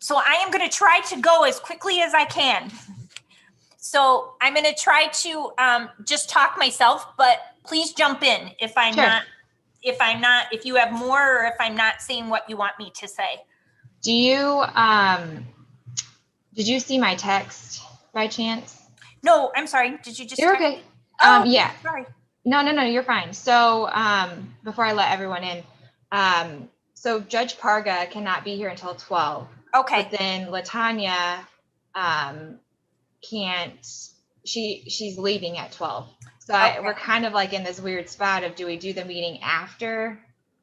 So I am going to try to go as quickly as I can. So I'm going to try to just talk myself, but please jump in if I'm Sure. if you have more, or if I'm not saying what you want me to say. Do you, did you see my text by chance? No, I'm sorry. Did you just? You're okay. Oh, yeah. Sorry. No, you're fine. So, before I let everyone in, so Judge Parga cannot be here until 12. Okay. But then LaTanya, can't, she's leaving at 12. So Okay. we're kind of like in this weird spot of, do we do the meeting after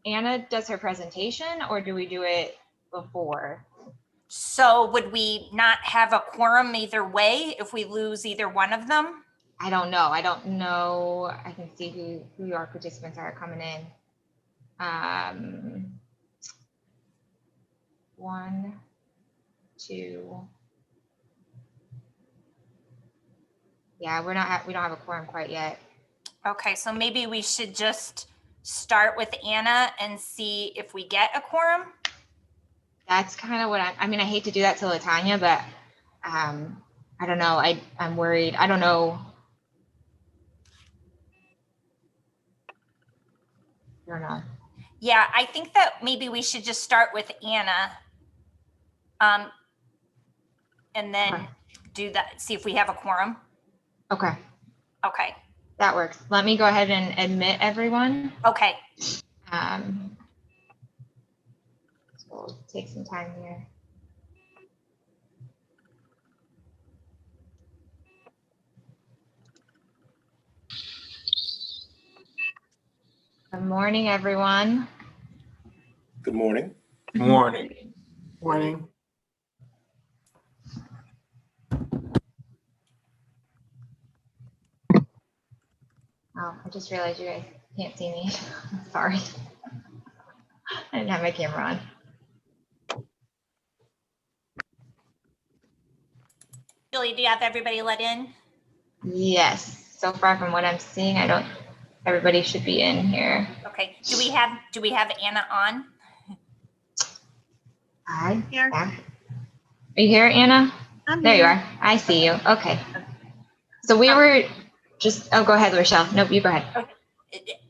Anna does her presentation, or do we do it before? So would we not have a quorum either way if we lose either one of them? I don't know. I can see who our participants are coming in. 1, 2. Yeah, we don't have a quorum quite yet. Okay, so maybe we should just start with Anna and see if we get a quorum. That's kind of what I mean, I hate to do that to LaTanya, but I don't know. I'm worried. I don't know. Yeah, I think that maybe we should just start with Anna. And then do that, see if we have a quorum. Okay. Okay. That works. Let me go ahead and admit everyone. Okay. So we'll take some time here. Good morning, everyone. Good morning. Good morning. Morning. Oh, I just realized you guys can't see me. Sorry. I didn't have my camera on. Julie, do you have everybody let in? Yes. So far from what I'm seeing, everybody should be in here. Okay. Do we have Anna on? Hi. Here. Are you here, Anna? I'm there here. You are. I see you. Okay. So we were just, oh, go ahead, Rochelle. Nope, you go ahead. Okay.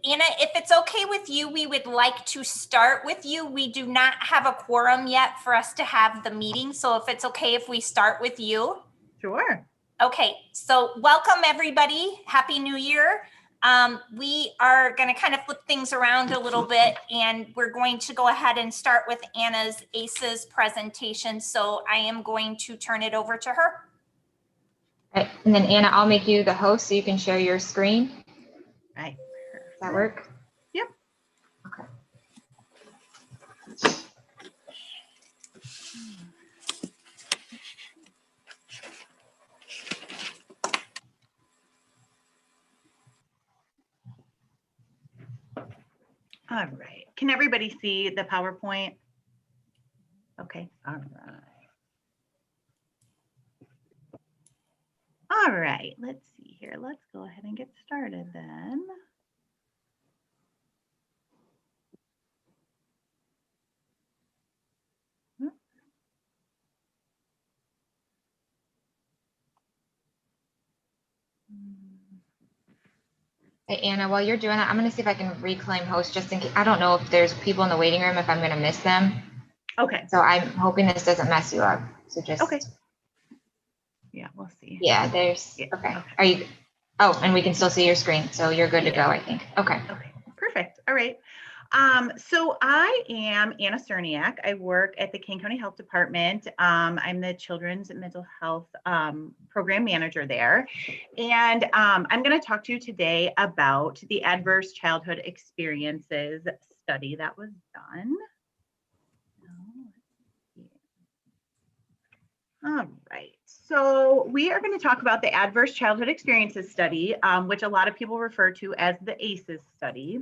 Anna, if it's okay with you, we would like to start with you. We do not have a quorum yet for us to have the meeting. So if it's okay if we start with you. Sure. Okay, so welcome everybody. Happy New Year. We are going to kind of flip things around a little bit, and we're going to go ahead and start with Anna's ACEs presentation. So I am going to turn it over to her. All right, and then Anna, I'll make you the host so you can share your screen. Right. Does that work? Yep. Okay. All right. Can everybody see the PowerPoint? Okay. All right. All right. Let's see here. Let's go ahead and get started then. Hey, Anna, while you're doing that, I'm going to see if I can reclaim host just in case. I don't know if there's people in the waiting room, if I'm going to miss them. Okay. So I'm hoping this doesn't mess you up. So just. Okay. Yeah, we'll see. Yeah, there's. Yeah, okay. Are you? Oh, and we can still see your screen. So you're good to go, I think. Okay. Okay. Perfect. All right. So I am Anna Cerniak. I work at the Kane County Health Department. I'm the Children's Mental Health Program Manager there. And I'm going to talk to you today about the Adverse Childhood Experiences study that was done. All right. So we are going to talk about the Adverse Childhood Experiences study, which a lot of people refer to as the ACEs study.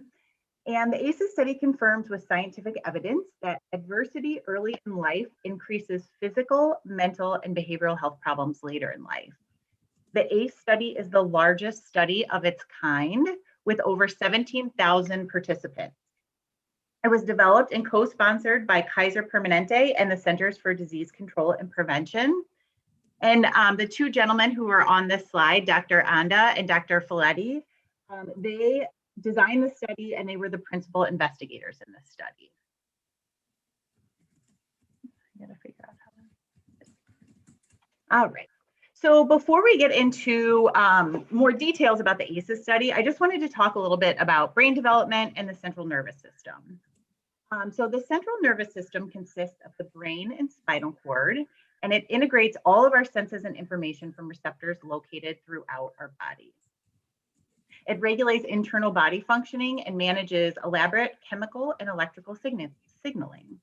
And the ACEs study confirms with scientific evidence that adversity early in life increases physical, mental, and behavioral health problems later in life. The ACE study is the largest study of its kind with over 17,000 participants. It was developed and co-sponsored by Kaiser Permanente and the Centers for Disease Control and Prevention. And the two gentlemen who are on this slide, Dr. Anda and Dr. Folletti, they designed the study and they were the principal investigators in this study. I gotta figure out how to... All right. So before we get into more details about the ACEs study, I just wanted to talk a little bit about brain development and the central nervous system. So the central nervous system consists of the brain and spinal cord, and it integrates all of our senses and information from receptors located throughout our bodies. It regulates internal body functioning and manages elaborate chemical and electrical signaling.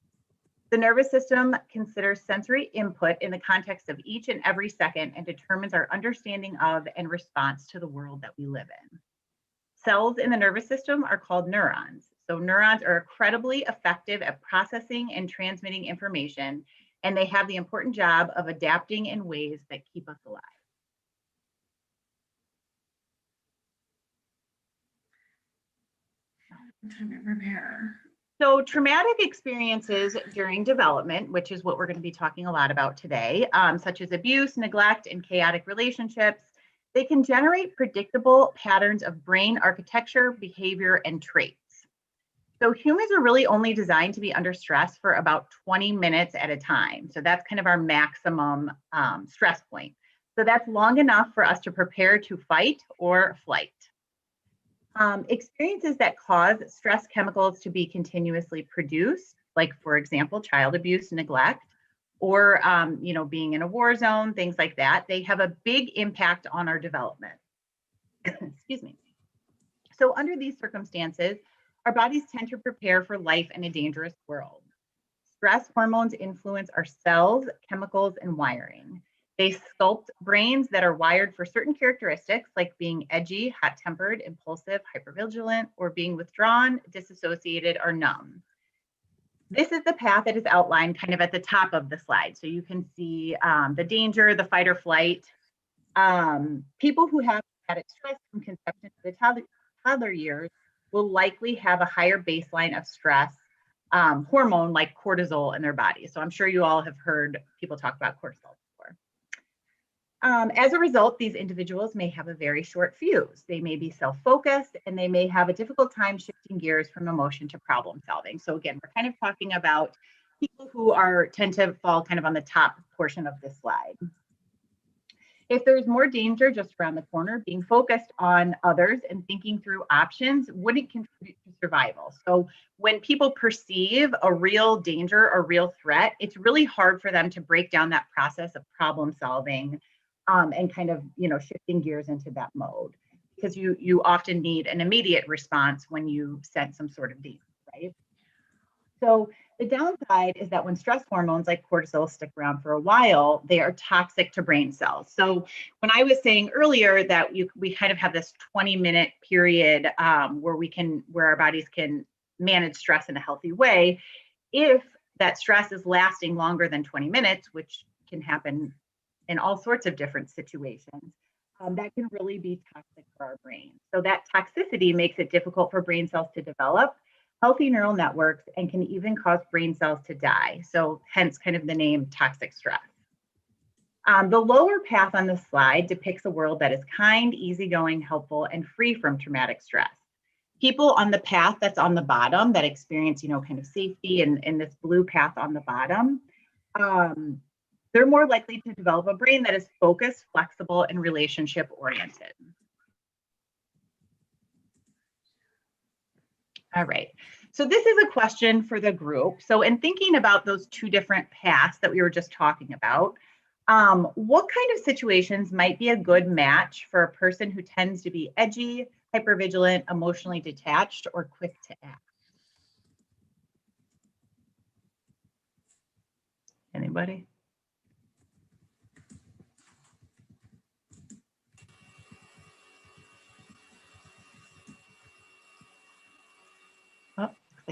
The nervous system considers sensory input in the context of each and every second and determines our understanding of and response to the world that we live in. Cells in the nervous system are called neurons. So neurons are incredibly effective at processing and transmitting information, and they have the important job of adapting in ways that keep us alive. Time to prepare. So traumatic experiences during development, which is what we're going to be talking a lot about today, such as abuse, neglect, and chaotic relationships, they can generate predictable patterns of brain architecture, behavior, and traits. So humans are really only designed to be under stress for about 20 minutes at a time. So that's kind of our maximum stress point. So that's long enough for us to prepare to fight or flight. Experiences that cause stress chemicals to be continuously produced, like for example, child abuse, neglect, or being in a war zone, things like that, they have a big impact on our development. Excuse me. So under these circumstances, our bodies tend to prepare for life in a dangerous world. Stress hormones influence our cells, chemicals, and wiring. They sculpt brains that are wired for certain characteristics like being edgy, hot-tempered, impulsive, hypervigilant, or being withdrawn, disassociated, or numb. This is the path that is outlined kind of at the top of the slide. So you can see the danger, the fight or flight. People who have traumatic stress from conception to the toddler years will likely have a higher baseline of stress hormone like cortisol in their body. So I'm sure you all have heard people talk about cortisol before. As a result, these individuals may have a very short fuse. They may be self-focused and they may have a difficult time shifting gears from emotion to problem solving. So again, we're kind of talking about people who tend to fall kind of on the top portion of this slide. If there's more danger just around the corner, being focused on others and thinking through options wouldn't contribute to survival. So when people perceive a real danger or real threat, it's really hard for them to break down that process of problem solving and kind of, shifting gears into that mode, because you often need an immediate response when you sense some sort of danger, right? So the downside is that when stress hormones like cortisol stick around for a while, they are toxic to brain cells. So when I was saying earlier that we kind of have this 20-minute period where our bodies can manage stress in a healthy way, if that stress is lasting longer than 20 minutes, which can happen in all sorts of different situations, that can really be toxic for our brain. So that toxicity makes it difficult for brain cells to develop healthy neural networks and can even cause brain cells to die. So hence kind of the name toxic stress. The lower path on this slide depicts a world that is kind, easygoing, helpful, and free from traumatic stress. People on the path that's on the bottom that experience, kind of safety and this blue path on the bottom, they're more likely to develop a brain that is focused, flexible, and relationship oriented. All right, so this is a question for the group. So in thinking about those two different paths that we were just talking about, what kind of situations might be a good match for a person who tends to be edgy, hypervigilant, emotionally detached, or quick to act? Anybody?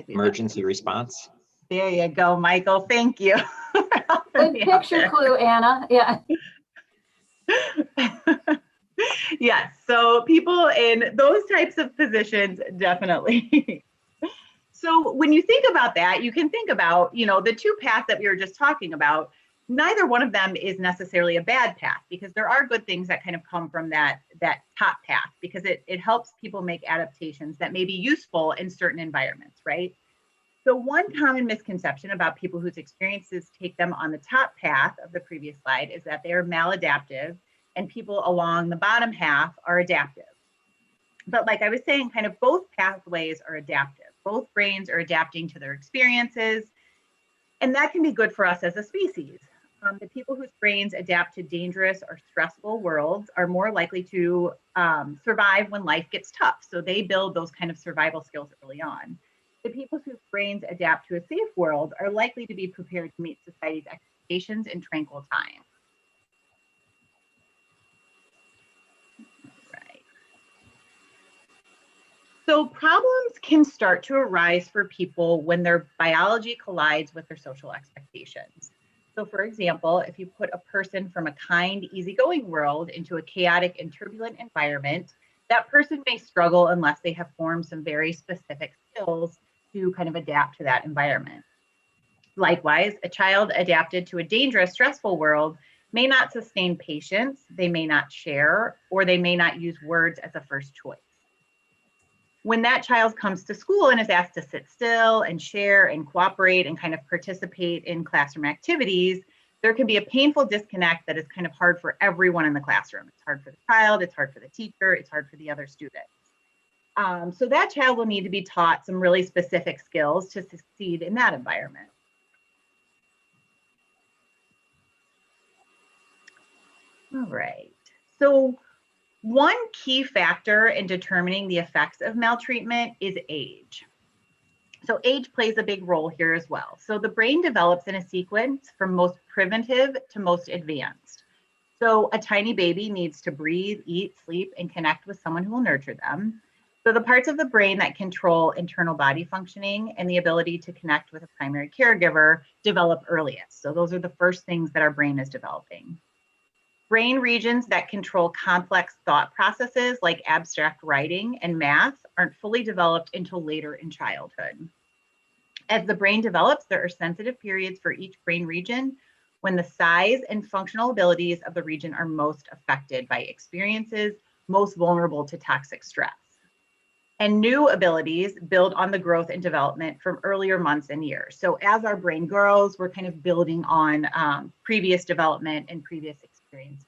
Emergency response. There you go, Michael. Thank you. Good picture clue, Anna. Yeah. Yes, so people in those types of positions, definitely. So when you think about that, you can think about, the two paths that we were just talking about. Neither one of them is necessarily a bad path, because there are good things that kind of come from that top path, because it helps people make adaptations that may be useful in certain environments, right? So one common misconception about people whose experiences take them on the top path of the previous slide is that they are maladaptive and people along the bottom half are adaptive. But like I was saying, kind of both pathways are adaptive. Both brains are adapting to their experiences, and that can be good for us as a species. The people whose brains adapt to dangerous or stressful worlds are more likely to survive when life gets tough. So they build those kind of survival skills early on. The people whose brains adapt to a safe world are likely to be prepared to meet society's expectations in tranquil time. Right. So problems can start to arise for people when their biology collides with their social expectations. So for example, if you put a person from a kind, easygoing world into a chaotic and turbulent environment, that person may struggle unless they have formed some very specific skills to kind of adapt to that environment. Likewise, a child adapted to a dangerous, stressful world may not sustain patience, they may not share, or they may not use words as a first choice. When that child comes to school and is asked to sit still and share and cooperate and kind of participate in classroom activities, there can be a painful disconnect that is kind of hard for everyone in the classroom. It's hard for the child, it's hard for the teacher, it's hard for the other students. So that child will need to be taught some really specific skills to succeed in that environment. All right, so one key factor in determining the effects of maltreatment is age. So age plays a big role here as well. So the brain develops in a sequence from most primitive to most advanced. So a tiny baby needs to breathe, eat, sleep, and connect with someone who will nurture them. So the parts of the brain that control internal body functioning and the ability to connect with a primary caregiver develop earliest. So those are the first things that our brain is developing. Brain regions that control complex thought processes like abstract writing and math aren't fully developed until later in childhood. As the brain develops, there are sensitive periods for each brain region when the size and functional abilities of the region are most affected by experiences most vulnerable to toxic stress. And new abilities build on the growth and development from earlier months and years. So as our brain grows, we're kind of building on previous development and previous experiences.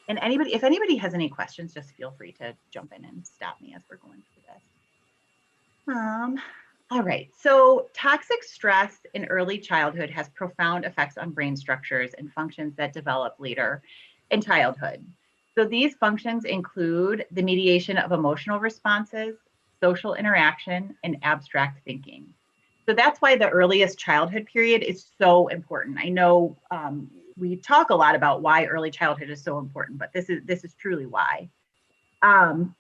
And if anybody has any questions, just feel free to jump in and stop me as we're going through this. All right, so toxic stress in early childhood has profound effects on brain structures and functions that develop later in childhood. So these functions include the mediation of emotional responses, social interaction, and abstract thinking. So that's why the earliest childhood period is so important. I know we talk a lot about why early childhood is so important, but this is truly why.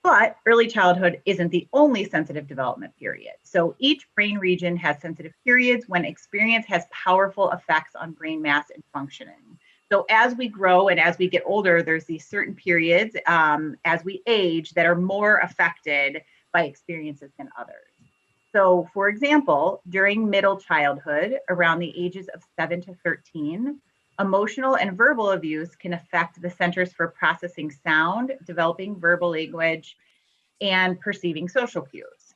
But early childhood isn't the only sensitive development period. So each brain region has sensitive periods when experience has powerful effects on brain mass and functioning. So as we grow and as we get older, there's these certain periods as we age that are more affected by experiences than others. So for example, during middle childhood, around the ages of 7 to 13, emotional and verbal abuse can affect the centers for processing sound, developing verbal language, and perceiving social cues.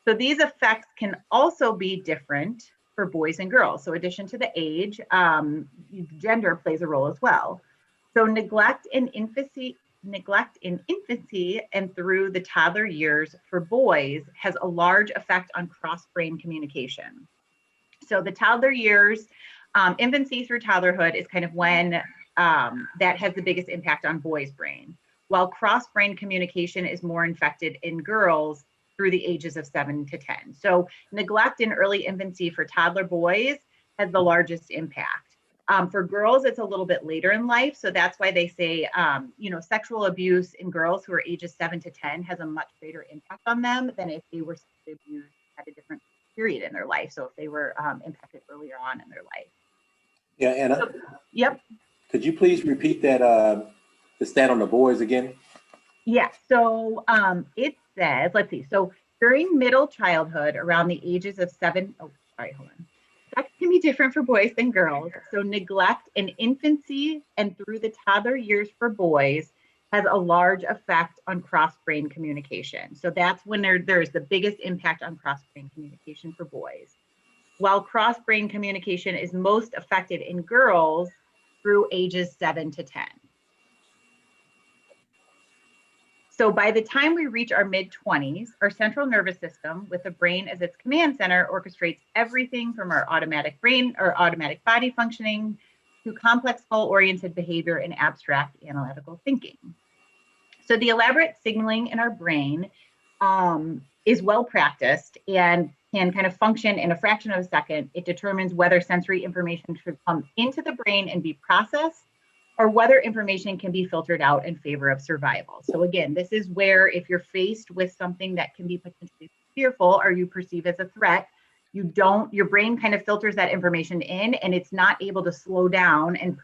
So these effects can also be different for boys and girls. So in addition to the age, gender plays a role as well. So neglect in infancy and through the toddler years for boys has a large effect on cross-brain communication. So the toddler years, infancy through toddlerhood is kind of when that has the biggest impact on boys' brain, while cross-brain communication is more infected in girls through the ages of 7 to 10. So neglect in early infancy for toddler boys has the largest impact. For girls, it's a little bit later in life. So that's why they say, sexual abuse in girls who are ages 7 to 10 has a much greater impact on them than if they were abused at a different period in their life. So if they were impacted earlier on in their life. Yeah, Anna. Yep. Could you please repeat that the stat on the boys again? Yeah, so it says, let's see, so during middle childhood, around the ages of hold on. Sex can be different for boys than girls. So neglect in infancy and through the toddler years for boys has a large effect on cross-brain communication. So that's when there's the biggest impact on cross-brain communication for boys. While cross-brain communication is most affected in girls through ages 7 to 10. So by the time we reach our mid-20s, our central nervous system, with the brain as its command center, orchestrates everything from our automatic brain or automatic body functioning to complex goal-oriented behavior and abstract analytical thinking. So the elaborate signaling in our brain is well practiced and can kind of function in a fraction of a second. It determines whether sensory information should come into the brain and be processed, or whether information can be filtered out in favor of survival. So again, this is where if you're faced with something that can be potentially fearful or you perceive as a threat, your brain kind of filters that information in, and it's not able to slow down and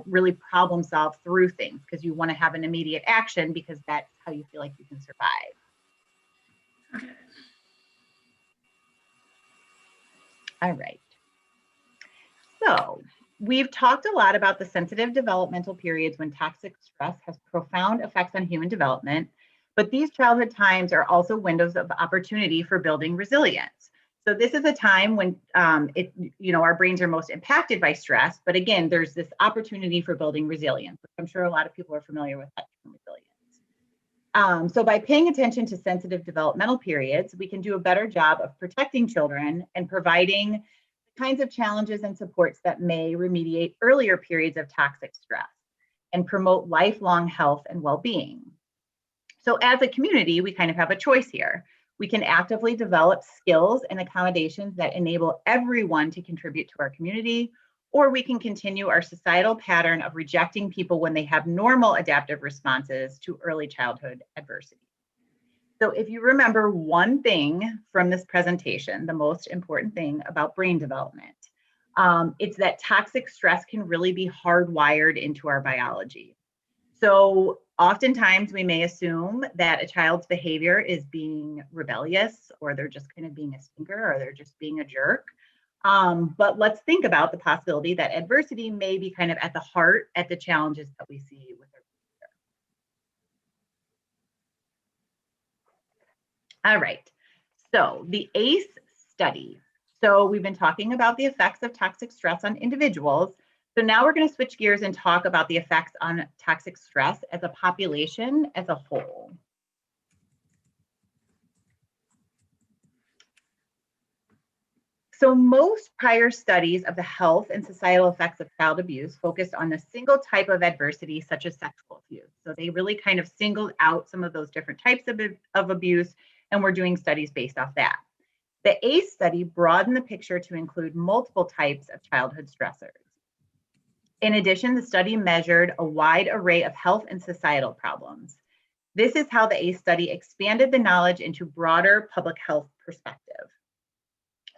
really problem solve through things, because you want to have an immediate action because that's how you feel like you can survive. Okay. All right. So we've talked a lot about the sensitive developmental periods when toxic stress has profound effects on human development, but these childhood times are also windows of opportunity for building resilience. So this is a time when our brains are most impacted by stress, but again, there's this opportunity for building resilience. I'm sure a lot of people are familiar with that term, resilience. So by paying attention to sensitive developmental periods, we can do a better job of protecting children and providing kinds of challenges and supports that may remediate earlier periods of toxic stress and promote lifelong health and well-being. So as a community, we kind of have a choice here. We can actively develop skills and accommodations that enable everyone to contribute to our community, or we can continue our societal pattern of rejecting people when they have normal adaptive responses to early childhood adversity. So if you remember one thing from this presentation, the most important thing about brain development, it's that toxic stress can really be hardwired into our biology. So oftentimes we may assume that a child's behavior is being rebellious, or they're just kind of being a stinker, or they're just being a jerk. But let's think about the possibility that adversity may be kind of at the heart at the challenges that we see with our All right, so the ACE study. So we've been talking about the effects of toxic stress on individuals. So now we're going to switch gears and talk about the effects on toxic stress as a population as a whole. So most prior studies of the health and societal effects of child abuse focused on a single type of adversity, such as sexual abuse. So they really kind of singled out some of those different types of abuse, and we're doing studies based off that. The ACE study broadened the picture to include multiple types of childhood stressors. In addition, the study measured a wide array of health and societal problems. This is how the ACE study expanded the knowledge into broader public health perspective.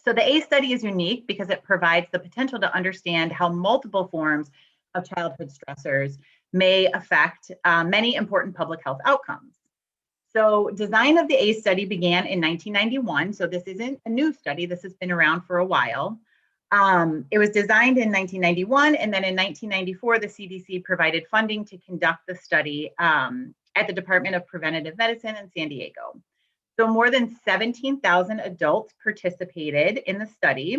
So the ACE study is unique because it provides the potential to understand how multiple forms of childhood stressors may affect many important public health outcomes. So design of the ACE study began in 1991. So this isn't a new study. This has been around for a while. It was designed in 1991, and then in 1994, the CDC provided funding to conduct the study at the Department of Preventative Medicine in San Diego. So more than 17,000 adults participated in the study,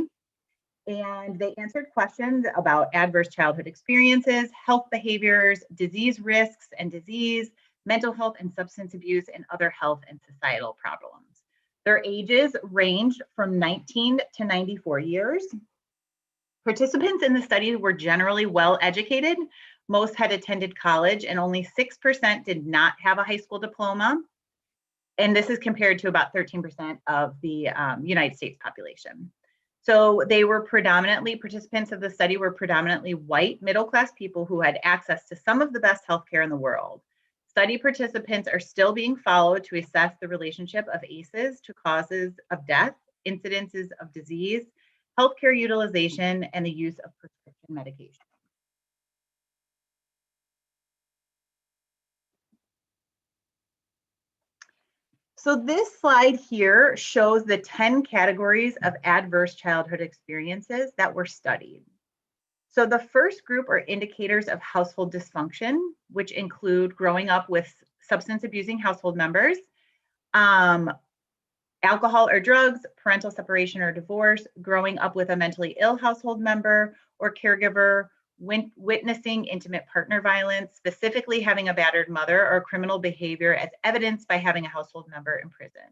and they answered questions about adverse childhood experiences, health behaviors, disease risks and disease, mental health and substance abuse, and other health and societal problems. Their ages ranged from 19 to 94 years. Participants in the study were generally well educated. Most had attended college, and only 6% did not have a high school diploma. And this is compared to about 13% of the United States population. So participants of the study were predominantly white, middle-class people who had access to some of the best healthcare in the world. Study participants are still being followed to assess the relationship of ACEs to causes of death, incidences of disease, healthcare utilization, and the use of prescription medication. So this slide here shows the 10 categories of adverse childhood experiences that were studied. So the first group are indicators of household dysfunction, which include growing up with substance abusing household members, alcohol or drugs, parental separation or divorce, growing up with a mentally ill household member or caregiver, witnessing intimate partner violence, specifically having a battered mother, or criminal behavior as evidenced by having a household member in prison.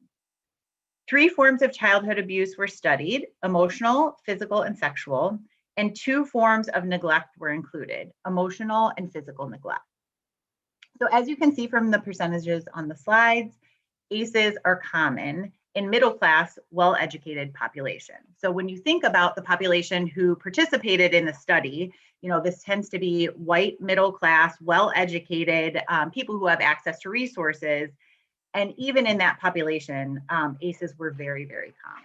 3 forms of childhood abuse were studied: emotional, physical, and sexual, and 2 forms of neglect were included: emotional and physical neglect. So as you can see from the percentages on the slides, ACEs are common in middle class, well-educated population. So when you think about the population who participated in the study, this tends to be white, middle class, well-educated people who have access to resources. And even in that population, ACEs were very, very common.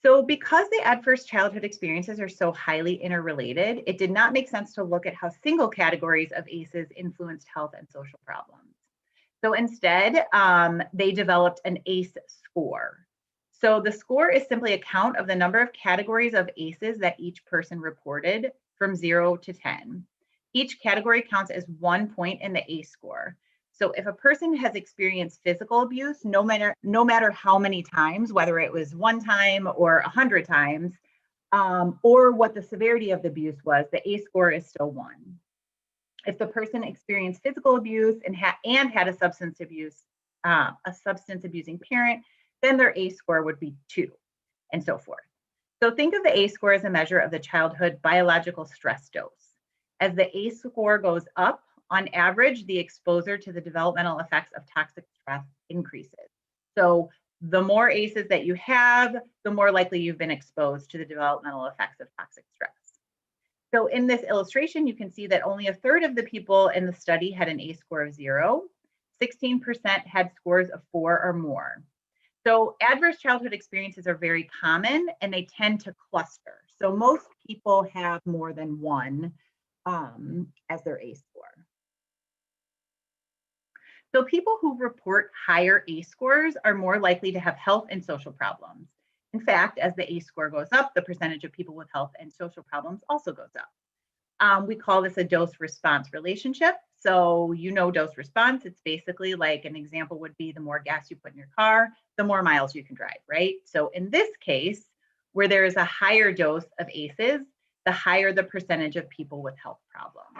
So because the adverse childhood experiences are so highly interrelated, it did not make sense to look at how single categories of ACEs influenced health and social problems. So instead, they developed an ACE score. So the score is simply a count of the number of categories of ACEs that each person reported from 0 to 10. Each category counts as 1 point in the ACE score. So if a person has experienced physical abuse, no matter how many times, whether it was 1 time or 100 times, or what the severity of the abuse was, the ACE score is still 1. If the person experienced physical abuse and had a substance abusing parent, then their ACE score would be 2, and so forth. So think of the ACE score as a measure of the childhood biological stress dose. As the ACE score goes up, on average, the exposure to the developmental effects of toxic stress increases. So the more ACEs that you have, the more likely you've been exposed to the developmental effects of toxic stress. So in this illustration, you can see that only 1/3 of the people in the study had an ACE score of 0. 16% had scores of 4 or more. So adverse childhood experiences are very common and they tend to cluster. So most people have more than 1 as their ACE score. So people who report higher ACE scores are more likely to have health and social problems. In fact, as the ACE score goes up, the percentage of people with health and social problems also goes up. We call this a dose-response relationship. So dose-response, it's basically like an example would be the more gas you put in your car, the more miles you can drive, right? So in this case, where there is a higher dose of ACEs, the higher the percentage of people with health problems.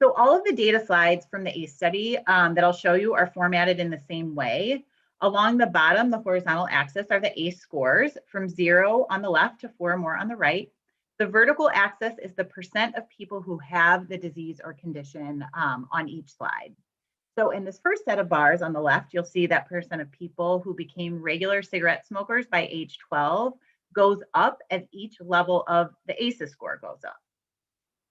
So all of the data slides from the ACE study that I'll show you are formatted in the same way. Along the bottom, the horizontal axis are the ACE scores from 0 on the left to 4 or more on the right. The vertical axis is the percent of people who have the disease or condition on each slide. So in this first set of bars on the left, you'll see that percent of people who became regular cigarette smokers by age 12 goes up as each level of the ACEs score goes up.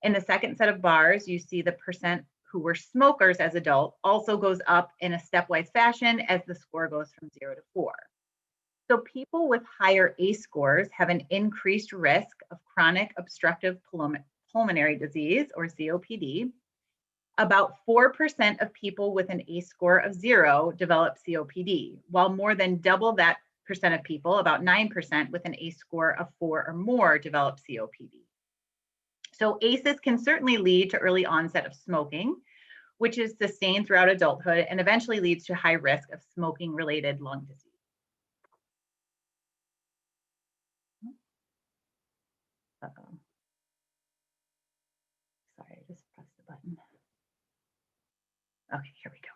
In the second set of bars, you see the percent who were smokers as adults also goes up in a stepwise fashion as the score goes from 0 to 4. So people with higher ACE scores have an increased risk of chronic obstructive pulmonary disease, or COPD. About 4% of people with an ACE score of 0 develop COPD, while more than double that percent of people, about 9% with an ACE score of 4 or more, develop COPD. So ACEs can certainly lead to early onset of smoking, which is sustained throughout adulthood and eventually leads to high risk of smoking-related lung disease. Sorry, I just pressed the button. Okay, here we go.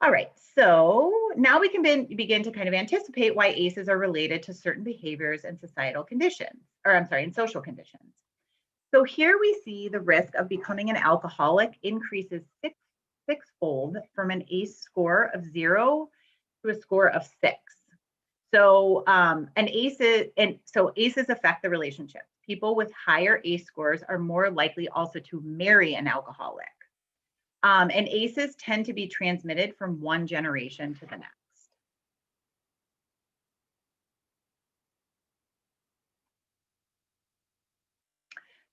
All right, so now we can begin to kind of anticipate why ACEs are related to certain behaviors and societal conditions, and social conditions. So here we see the risk of becoming an alcoholic increases sixfold from an ACE score of 0 to a score of 6. So ACEs affect the relationship. People with higher ACE scores are more likely also to marry an alcoholic. And ACEs tend to be transmitted from one generation to the next.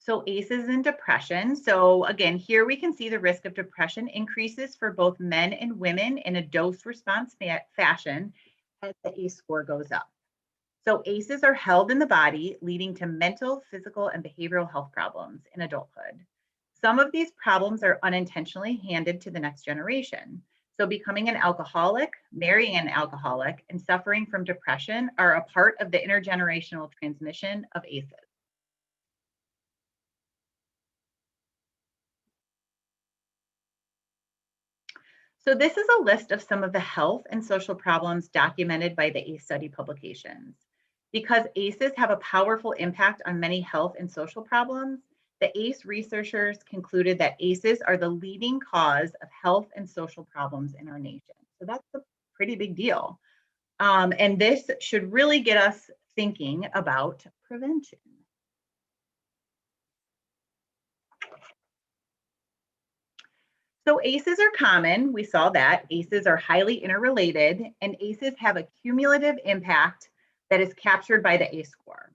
So ACEs and depression. So again, here we can see the risk of depression increases for both men and women in a dose response fashion as the ACE score goes up. So ACEs are held in the body, leading to mental, physical, and behavioral health problems in adulthood. Some of these problems are unintentionally handed to the next generation. So becoming an alcoholic, marrying an alcoholic, and suffering from depression are a part of the intergenerational transmission of ACEs. So this is a list of some of the health and social problems documented by the ACE study publications. Because ACEs have a powerful impact on many health and social problems, the ACE researchers concluded that ACEs are the leading cause of health and social problems in our nation. So that's a pretty big deal. And this should really get us thinking about prevention. So ACEs are common, we saw that. ACEs are highly interrelated, and ACEs have a cumulative impact that is captured by the ACE score.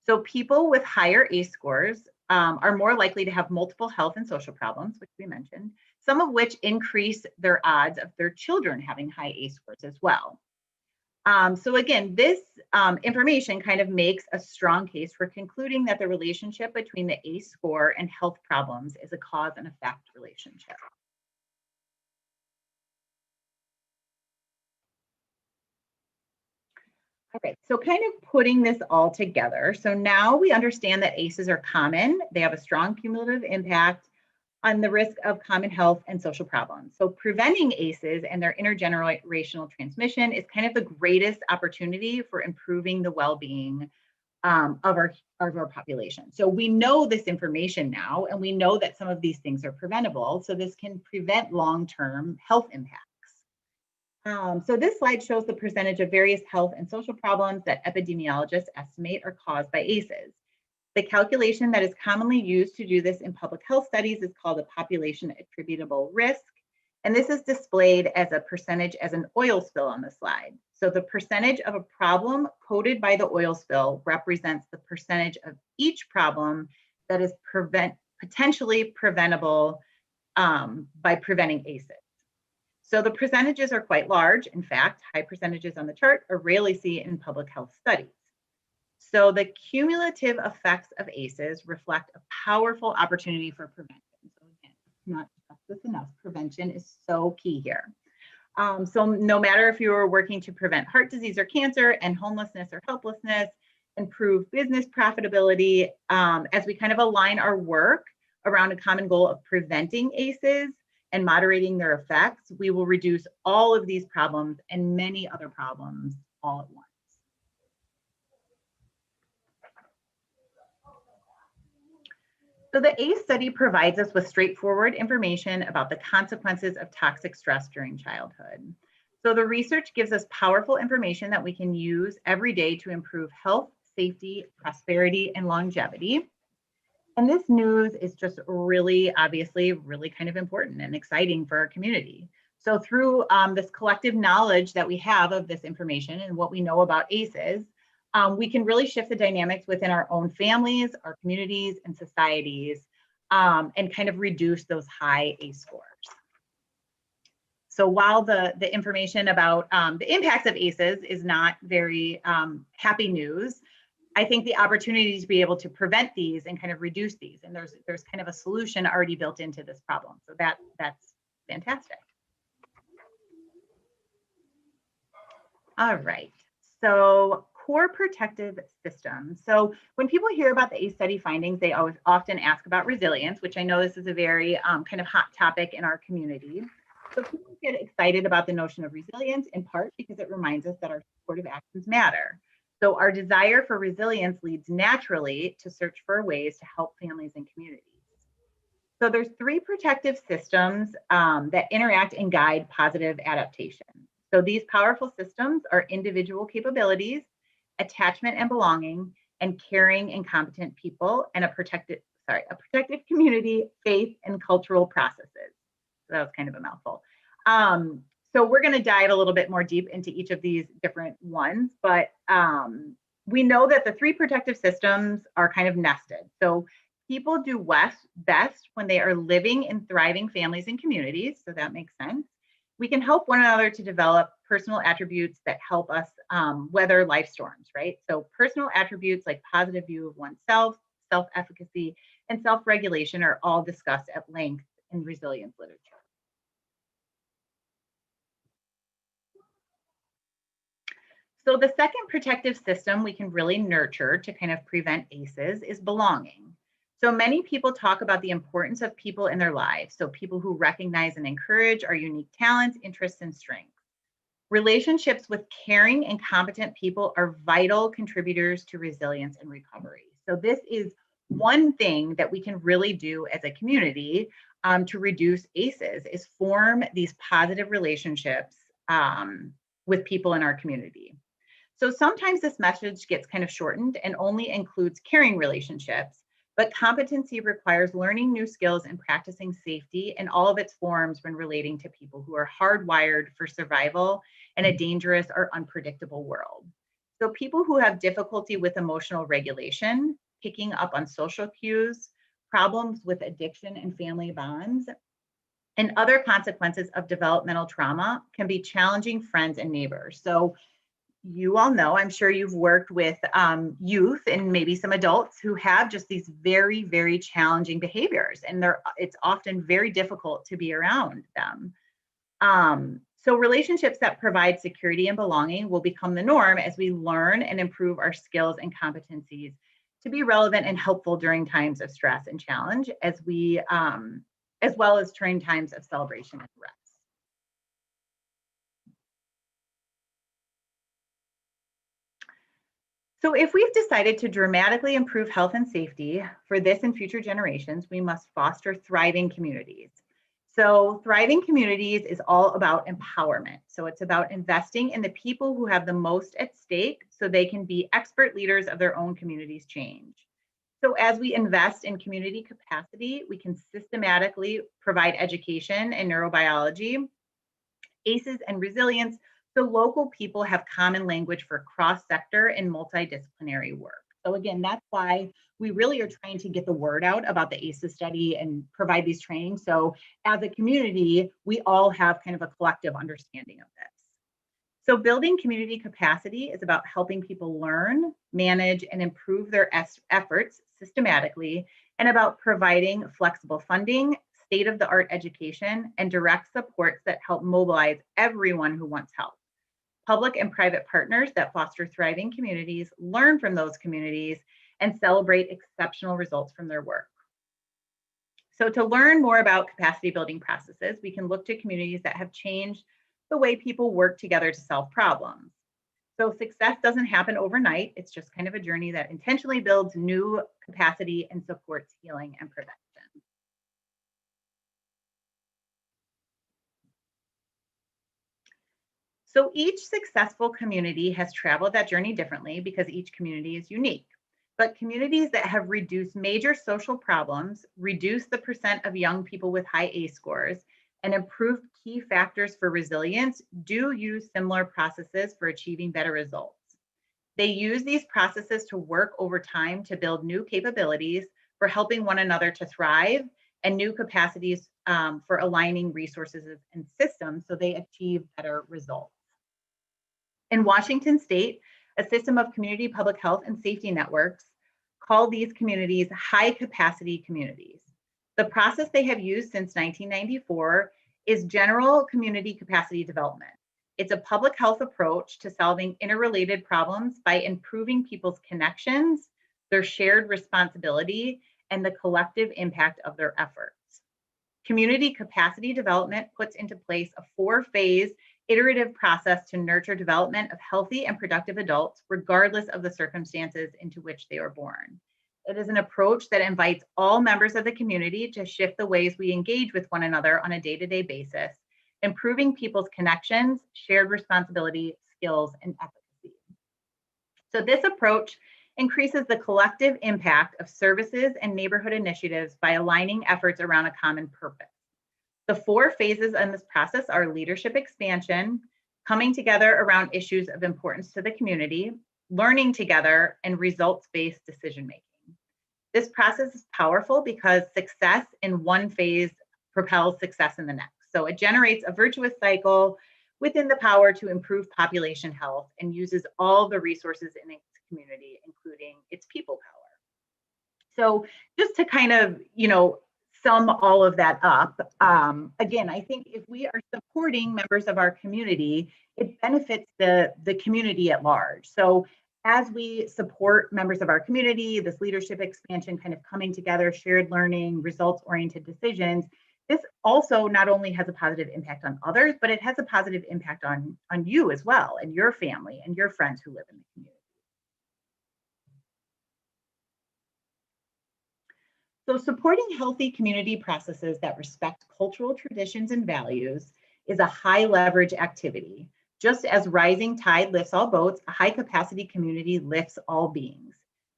So people with higher ACE scores are more likely to have multiple health and social problems, which we mentioned, some of which increase their odds of their children having high ACE scores as well. So again, this information kind of makes a strong case for concluding that the relationship between the ACE score and health problems is a cause and effect relationship. All right, so kind of putting this all together. So now we understand that ACEs are common. They have a strong cumulative impact on the risk of common health and social problems. So preventing ACEs and their intergenerational transmission is kind of the greatest opportunity for improving the well-being of our population. So we know this information now, and we know that some of these things are preventable. So this can prevent long-term health impacts. So this slide shows the percentage of various health and social problems that epidemiologists estimate are caused by ACEs. The calculation that is commonly used to do this in public health studies is called a population attributable risk. And this is displayed as a percentage as an oil spill on the slide. So the percentage of a problem coded by the oil spill represents the percentage of each problem that is potentially preventable by preventing ACEs. So the percentages are quite large. In fact, high percentages on the chart are rarely seen in public health studies. So the cumulative effects of ACEs reflect a powerful opportunity for prevention. So again, not stress this enough, prevention is so key here. So no matter if you are working to prevent heart disease or cancer, and homelessness or helplessness, improve business profitability, as we kind of align our work around a common goal of preventing ACEs and moderating their effects, we will reduce all of these problems and many other problems all at once. So the ACE study provides us with straightforward information about the consequences of toxic stress during childhood. So the research gives us powerful information that we can use every day to improve health, safety, prosperity, and longevity. And this news is just really, obviously, really kind of important and exciting for our community. So through this collective knowledge that we have of this information and what we know about ACEs, we can really shift the dynamics within our own families, our communities, and societies, and kind of reduce those high ACE scores. So while the information about the impacts of ACEs is not very happy news, I think the opportunity to be able to prevent these and kind of reduce these, and there's kind of a solution already built into this problem. So that's fantastic. All right, so core protective systems. So when people hear about the ACE study findings, they always often ask about resilience, which I know this is a very kind of hot topic in our community. So people get excited about the notion of resilience in part because it reminds us that our supportive actions matter. So our desire for resilience leads naturally to search for ways to help families and communities. So there's 3 protective systems that interact and guide positive adaptation. So these powerful systems are individual capabilities, attachment and belonging, and caring and competent people, and a protective community, faith, and cultural processes. So that was kind of a mouthful. So we're going to dive a little bit more deep into each of these different ones, but we know that the 3 protective systems are kind of nested. So People do best when they are living in thriving families and communities, so that makes sense. We can help one another to develop personal attributes that help us weather life storms, right? So personal attributes like positive view of oneself, self-efficacy, and self-regulation are all discussed at length in resilience literature. So the second protective system we can really nurture to kind of prevent ACEs is belonging. So many people talk about the importance of people in their lives. So people who recognize and encourage our unique talents, interests, and strengths. Relationships with caring and competent people are vital contributors to resilience and recovery. So this is one thing that we can really do as a community to reduce ACEs is form these positive relationships with people in our community. So sometimes this message gets kind of shortened and only includes caring relationships, but competency requires learning new skills and practicing safety in all of its forms when relating to people who are hardwired for survival in a dangerous or unpredictable world. So people who have difficulty with emotional regulation, picking up on social cues, problems with addiction and family bonds, and other consequences of developmental trauma can be challenging friends and neighbors. So you all know, I'm sure you've worked with youth and maybe some adults who have just these very, very challenging behaviors, and it's often very difficult to be around them. So relationships that provide security and belonging will become the norm as we learn and improve our skills and competencies to be relevant and helpful during times of stress and challenge, as well as during times of celebration and rest. So if we've decided to dramatically improve health and safety for this and future generations, we must foster thriving communities. So thriving communities is all about empowerment. So it's about investing in the people who have the most at stake so they can be expert leaders of their own community's change. So as we invest in community capacity, we can systematically provide education in neurobiology, ACEs, and resilience, so local people have common language for cross-sector and multidisciplinary work. So again, that's why we really are trying to get the word out about the ACEs study and provide these trainings. So as a community, we all have kind of a collective understanding of this. So building community capacity is about helping people learn, manage, and improve their efforts systematically, and about providing flexible funding, state-of-the-art education, and direct supports that help mobilize everyone who wants help. Public and private partners that foster thriving communities learn from those communities and celebrate exceptional results from their work. So to learn more about capacity building processes, we can look to communities that have changed the way people work together to solve problems. So success doesn't happen overnight. It's just kind of a journey that intentionally builds new capacity and supports healing and prevention. So each successful community has traveled that journey differently because each community is unique. But communities that have reduced major social problems, reduced the percent of young people with high ACE scores, and improved key factors for resilience do use similar processes for achieving better results. They use these processes to work over time to build new capabilities for helping one another to thrive and new capacities for aligning resources and systems so they achieve better results. In Washington State, a system of community public health and safety networks call these communities high capacity communities. The process they have used since 1994 is general community capacity development. It's a public health approach to solving interrelated problems by improving people's connections, their shared responsibility, and the collective impact of their efforts. Community capacity development puts into place a 4-phase iterative process to nurture development of healthy and productive adults, regardless of the circumstances into which they were born. It is an approach that invites all members of the community to shift the ways we engage with one another on a day-to-day basis, improving people's connections, shared responsibility, skills, and efficacy. So this approach increases the collective impact of services and neighborhood initiatives by aligning efforts around a common purpose. The 4 phases in this process are leadership expansion, coming together around issues of importance to the community, learning together, and results-based decision-making. This process is powerful because success in one phase propels success in the next. So it generates a virtuous cycle within the power to improve population health and uses all the resources in its community, including its people power. So just to kind of, sum all of that up, again, I think if we are supporting members of our community, it benefits the community at large. So as we support members of our community, this leadership expansion kind of coming together, shared learning, results-oriented decisions, this also not only has a positive impact on others, but it has a positive impact on you as well, and your family and your friends who live in the community. So supporting healthy community processes that respect cultural traditions and values is a high leverage activity. Just as rising tide lifts all boats, a high capacity community lifts all beings.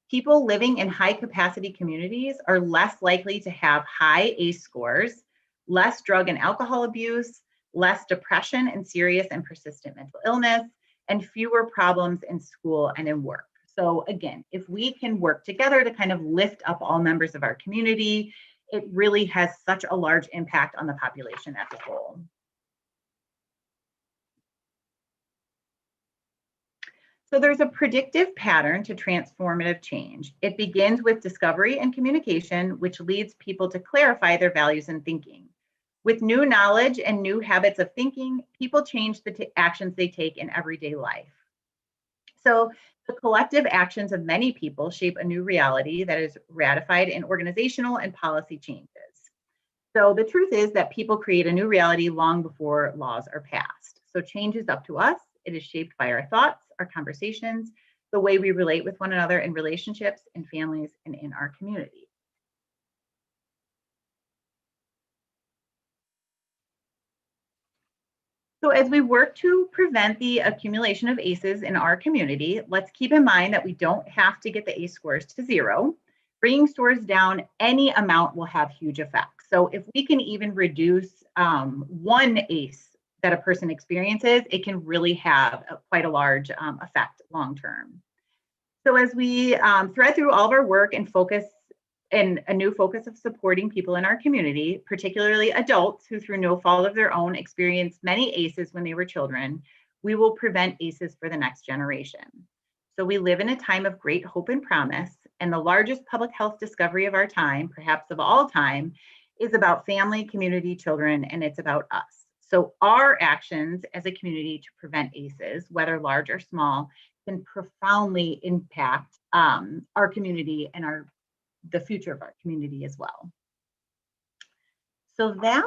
People living in high capacity communities are less likely to have high ACE scores, less drug and alcohol abuse, less depression and serious and persistent mental illness, and fewer problems in school and in work. So again, if we can work together to kind of lift up all members of our community, it really has such a large impact on the population as a whole. So there's a predictive pattern to transformative change. It begins with discovery and communication, which leads people to clarify their values and thinking. With new knowledge and new habits of thinking, people change the actions they take in everyday life. So the collective actions of many people shape a new reality that is ratified in organizational and policy changes. So the truth is that people create a new reality long before laws are passed. So change is up to us. It is shaped by our thoughts, our conversations, the way we relate with one another in relationships, in families, and in our community. So as we work to prevent the accumulation of ACEs in our community, let's keep in mind that we don't have to get the ACE scores to zero. Bringing scores down any amount will have huge effects. So if we can even reduce one ACE that a person experiences, it can really have quite a large effect long term. So as we thread through all of our work and focus and a new focus of supporting people in our community, particularly adults who through no fault of their own experienced many ACEs when they were children, we will prevent ACEs for the next generation. So we live in a time of great hope and promise, and the largest public health discovery of our time, perhaps of all time, is about family, community, children, and it's about us. So our actions as a community to prevent ACEs, whether large or small, can profoundly impact our community and the future of our community as well. So that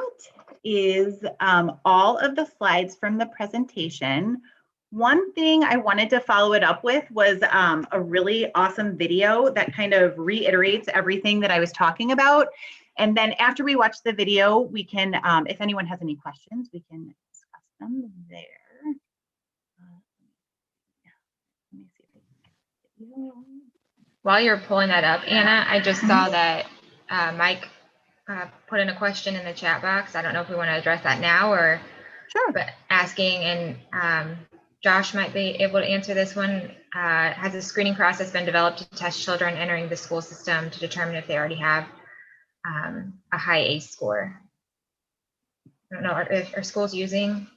is all of the slides from the presentation. One thing I wanted to follow it up with was a really awesome video that kind of reiterates everything that I was talking about. And then after we watch the video, we can, if anyone has any questions, we can discuss them there. Let me see if I can get the video. While you're pulling that up, Anna, I just saw that Mike put in a question in the chat box. I don't know if we want to address that now or Sure. but asking, and Josh might be able to answer this one. Has a screening process been developed to test children entering the school system to determine if they already have a high ACE score? I don't know, are schools using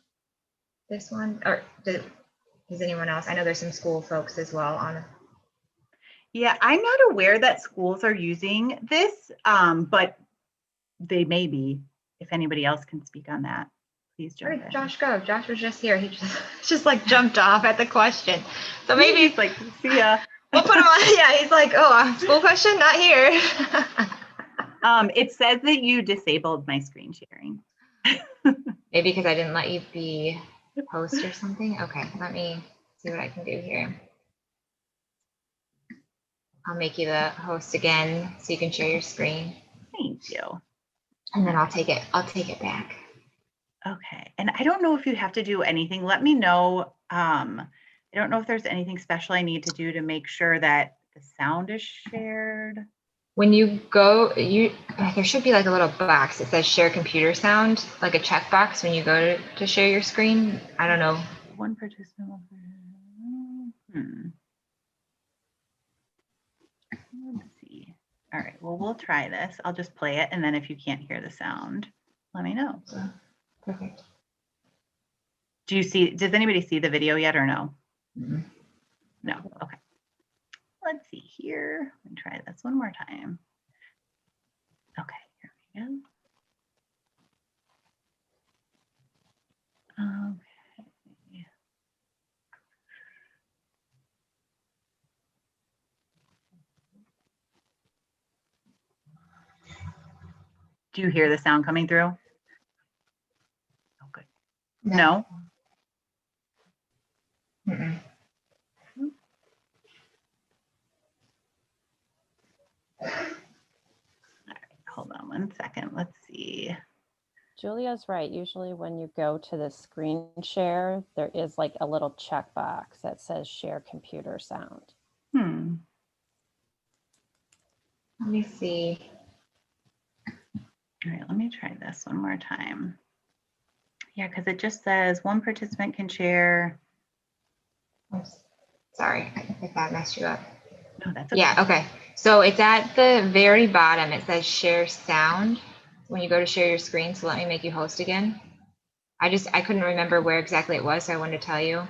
this one, or does anyone else? I know there's some school folks as well on. Yeah, I'm not aware that schools are using this, but they may be. If anybody else can speak on that, please jump Where in. did Josh go? Josh was just here. He just like jumped off at the question. So maybe He's like, see ya. we'll put him on. Yeah, he's like, oh, school question, not here. It says that you disabled my screen sharing. Maybe because I didn't let you be host or something. Okay, let me see what I can do here. I'll make you the host again so you can share your screen. Thank you. And then I'll take it back. Okay, and I don't know if you have to do anything. Let me know. I don't know if there's anything special I need to do to make sure that the sound is shared. When you go, there should be like a little box that says share computer sound, like a checkbox when you go to share your screen. I don't know. One participant. Let's see. All right, well, we'll try this. I'll just play it, and then if you can't hear the sound, let me know. Perfect. Does anybody see the video yet or no? Mhm. No, okay. Let's see here. Let me try this one more time. Okay, here we go. Okay. Do you hear the sound coming through? Oh, good. No? Mm-mm. All right, hold on one second. Let's see. Julia's right. Usually when you go to the screen share, there is like a little checkbox that says share computer sound. Hmm. Let me see. All right, let me try this one more time. Yeah, because it just says one participant can share. Oops. Sorry, if that messed you up. No, that's okay. Yeah, okay. So it's at the very bottom. It says share sound when you go to share your screen. So let me make you host again. I couldn't remember where exactly it was, so I wanted to tell you.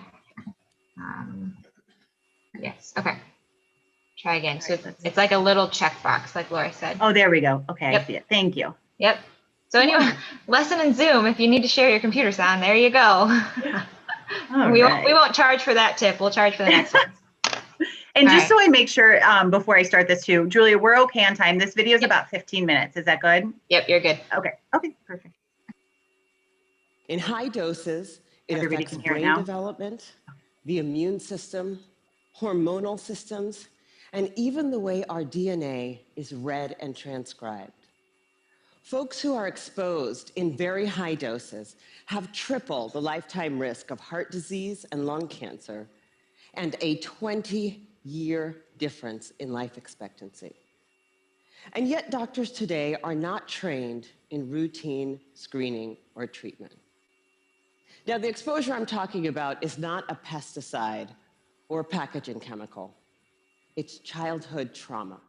Yes, okay. Try again. So it's like a little checkbox, like Laura said. Oh, there we go. Okay, Yep. I see it. Thank you. Yep. So anyway, lesson in Zoom, if you need to share your computer sound, there you go. All we right. won't charge for that tip. We'll charge for the next one. And All just so I make sure before I start this too, Julia, we're okay on time. This video is Yep. about 15 minutes. Is that good? Yep, you're good. Okay. Okay, perfect. In high doses, it Everybody affects can hear it brain now? development, the immune system, hormonal systems, and even the way our DNA is read and transcribed. Folks who are exposed in very high doses have triple the lifetime risk of heart disease and lung cancer, and a 20-year difference in life expectancy. And yet doctors today are not trained in routine screening or treatment. Now, the exposure I'm talking about is not a pesticide or a packaging chemical. It's childhood trauma.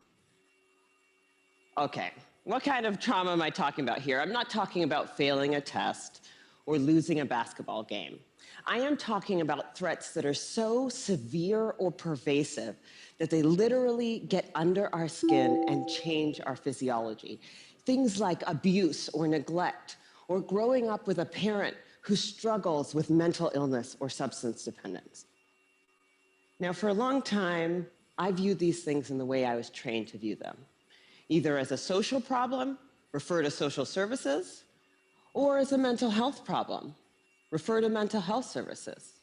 Okay, what kind of trauma am I talking about here? I'm not talking about failing a test or losing a basketball game. I am talking about threats that are so severe or pervasive that they literally get under our skin and change our physiology. Things like abuse or neglect, or growing up with a parent who struggles with mental illness or substance dependence. Now, for a long time, I viewed these things in the way I was trained to view them, either as a social problem, refer to social services, or as a mental health problem, refer to mental health services.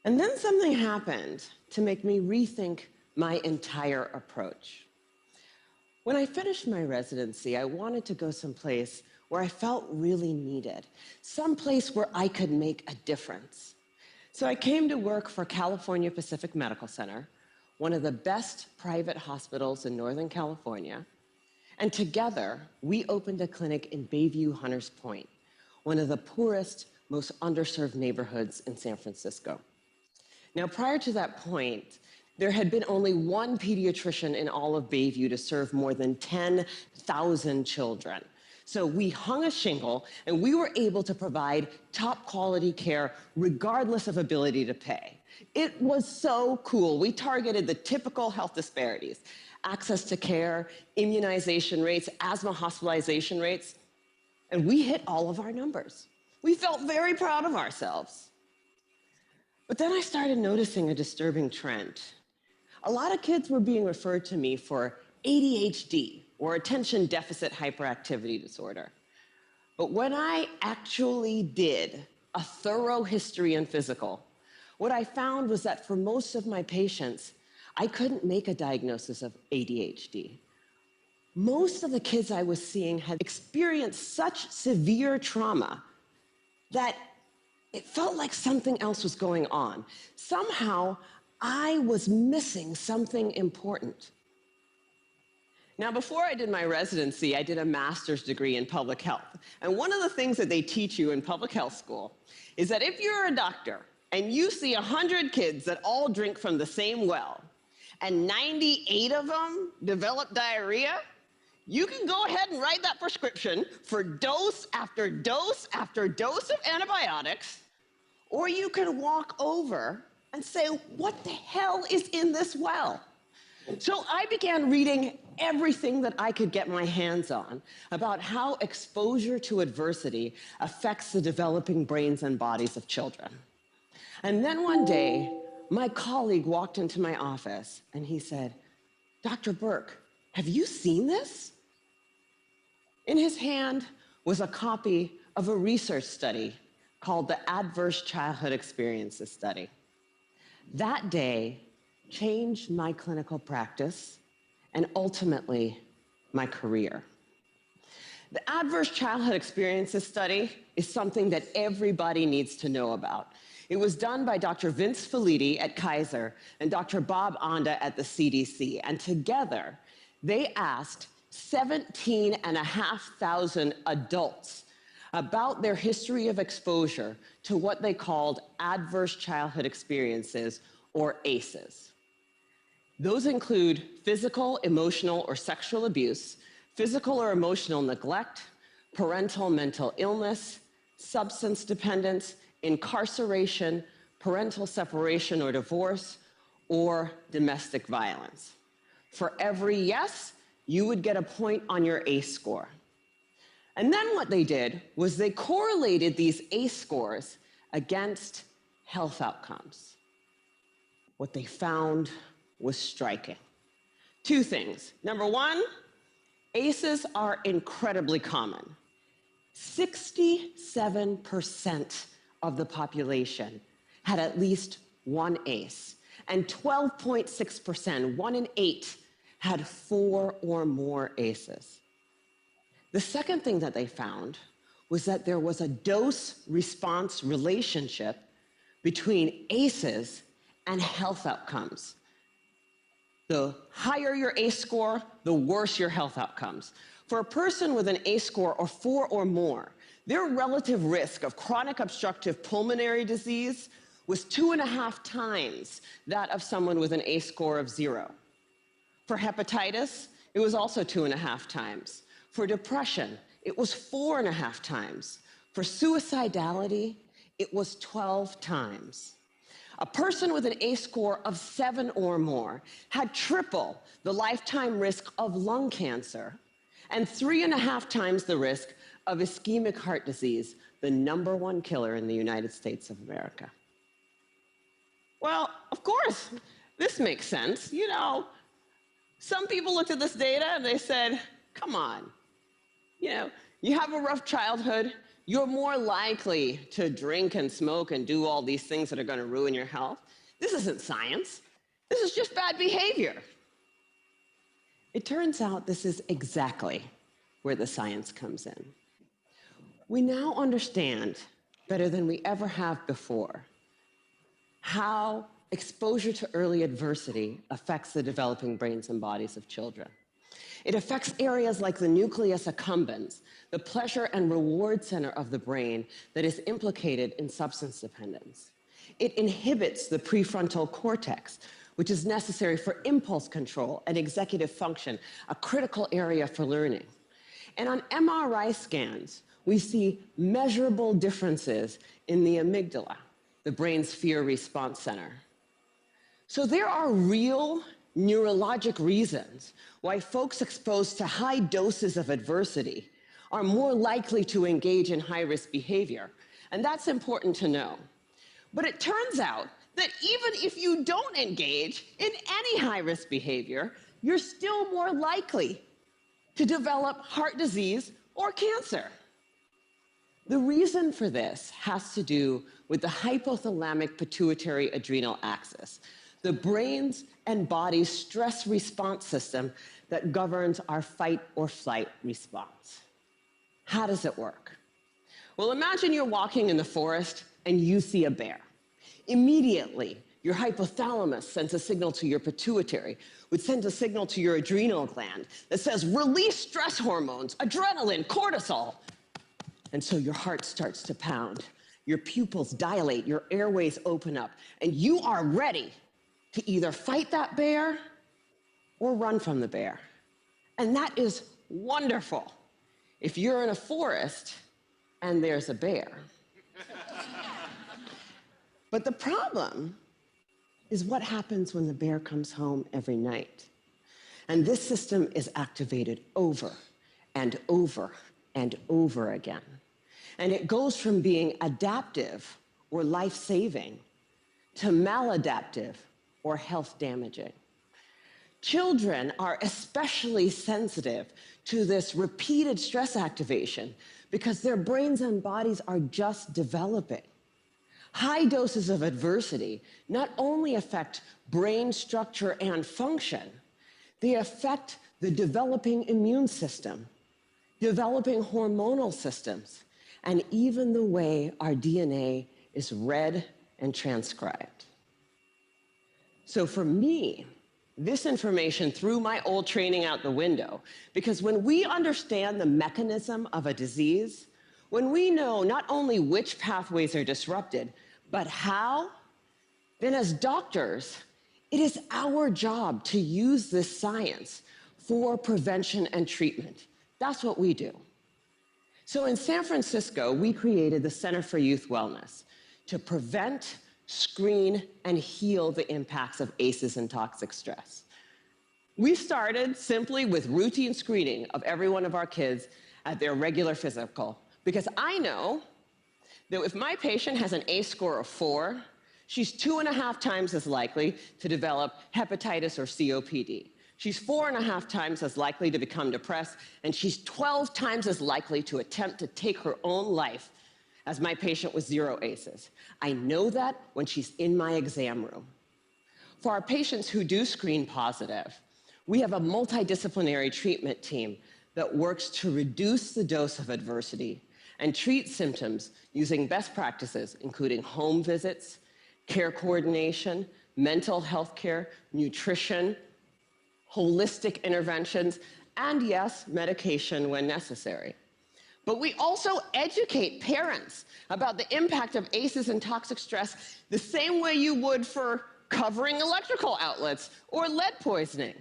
And then something happened to make me rethink my entire approach. When I finished my residency, I wanted to go someplace where I felt really needed, someplace where I could make a difference. So I came to work for California Pacific Medical Center, one of the best private hospitals in Northern California. And together, we opened a clinic in Bayview, Hunters Point, one of the poorest, most underserved neighborhoods in San Francisco. Now, prior to that point, there had been only one pediatrician in all of Bayview to serve more than 10,000 children. So we hung a shingle, and we were able to provide top quality care regardless of ability to pay. It was so cool. We targeted the typical health disparities: access to care, immunization rates, asthma hospitalization rates, and we hit all of our numbers. We felt very proud of ourselves. But then I started noticing a disturbing trend. A lot of kids were being referred to me for ADHD, or attention deficit hyperactivity disorder. But when I actually did a thorough history and physical, what I found was that for most of my patients, I couldn't make a diagnosis of ADHD. Most of the kids I was seeing had experienced such severe trauma that it felt like something else was going on. Somehow, I was missing something important. Now, before I did my residency, I did a master's degree in public health. And one of the things that they teach you in public health school is that if you're a doctor and you see 100 kids that all drink from the same well, and 98 of them develop diarrhea, you can go ahead and write that prescription for dose after dose after dose of antibiotics, or you can walk over and say, what the hell is in this well? So I began reading everything that I could get my hands on about how exposure to adversity affects the developing brains and bodies of children. And then one day, my colleague walked into my office and he said, Dr. Burke, have you seen this? In his hand was a copy of a research study called the Adverse Childhood Experiences Study. That day changed my clinical practice and ultimately my career. The Adverse Childhood Experiences Study is something that everybody needs to know about. It was done by Dr. Vince Felitti at Kaiser and Dr. Bob Onda at the CDC, and together they asked 17,500 adults about their history of exposure to what they called adverse childhood experiences, or ACEs. Those include physical, emotional, or sexual abuse, physical or emotional neglect, parental mental illness, substance dependence, incarceration, parental separation or divorce, or domestic violence. For every yes, you would get a point on your ACE score. And then what they did was they correlated these ACE scores against health outcomes. What they found was striking. Two things. Number one, ACEs are incredibly common. 67% of the population had at least one ACE, and 12.6%, 1 in 8, had 4 or more ACEs. The second thing that they found was that there was a dose-response relationship between ACEs and health outcomes. The higher your ACE score, the worse your health outcomes. For a person with an ACE score of 4 or more, their relative risk of chronic obstructive pulmonary disease was 2.5 times that of someone with an ACE score of 0. For hepatitis, it was also 2.5 times. For depression, it was 4.5 times. For suicidality, it was 12 times. A person with an ACE score of 7 or more had triple the lifetime risk of lung cancer and 3.5 times the risk of ischemic heart disease, the #1 killer in the United States of America. Well, of course, this makes sense. You know, some people looked at this data and they said, come on, you have a rough childhood, you're more likely to drink and smoke and do all these things that are going to ruin your health. This isn't science. This is just bad behavior. It turns out this is exactly where the science comes in. We now understand better than we ever have before how exposure to early adversity affects the developing brains and bodies of children. It affects areas like the nucleus accumbens, the pleasure and reward center of the brain that is implicated in substance dependence. It inhibits the prefrontal cortex, which is necessary for impulse control and executive function, a critical area for learning. And on MRI scans, we see measurable differences in the amygdala, the brain's fear response center. So there are real neurologic reasons why folks exposed to high doses of adversity are more likely to engage in high-risk behavior. And that's important to know. But it turns out that even if you don't engage in any high-risk behavior, you're still more likely to develop heart disease or cancer. The reason for this has to do with the hypothalamic pituitary adrenal axis, the brain's and body's stress response system that governs our fight or flight response. How does it work? Well, imagine you're walking in the forest and you see a bear. Immediately, your hypothalamus sends a signal to your pituitary, which sends a signal to your adrenal gland that says, release stress hormones, adrenaline, cortisol. And so your heart starts to pound, your pupils dilate, your airways open up, and you are ready to either fight that bear or run from the bear. And that is wonderful if you're in a forest and there's a bear. But the problem is what happens when the bear comes home every night. And this system is activated over and over and over again. And it goes from being adaptive or life-saving to maladaptive or health-damaging. Children are especially sensitive to this repeated stress activation because their brains and bodies are just developing. High doses of adversity not only affect brain structure and function, they affect the developing immune system, developing hormonal systems, and even the way our DNA is read and transcribed. So for me, this information threw my old training out the window, because when we understand the mechanism of a disease, when we know not only which pathways are disrupted, but how, then as doctors, it is our job to use this science for prevention and treatment. That's what we do. So in San Francisco, we created the Center for Youth Wellness to prevent, screen, and heal the impacts of ACEs and toxic stress. We started simply with routine screening of every one of our kids at their regular physical, because I know that if my patient has an ACE score of 4, she's 2.5 times as likely to develop hepatitis or COPD. She's 4.5 times as likely to become depressed, and she's 12 times as likely to attempt to take her own life as my patient with 0 ACEs. I know that when she's in my exam room. For our patients who do screen positive, we have a multidisciplinary treatment team that works to reduce the dose of adversity and treat symptoms using best practices, including home visits, care coordination, mental health care, nutrition, holistic interventions, and yes, medication when necessary. But we also educate parents about the impact of ACEs and toxic stress the same way you would for covering electrical outlets or lead poisoning.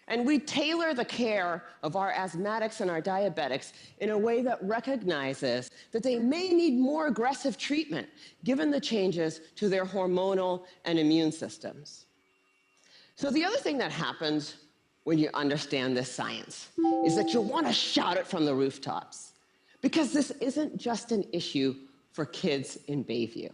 And we tailor the care of our asthmatics and our diabetics in a way that recognizes that they may need more aggressive treatment given the changes to their hormonal and immune systems. So the other thing that happens when you understand this science is that you'll want to shout it from the rooftops, because this isn't just an issue for kids in Bayview.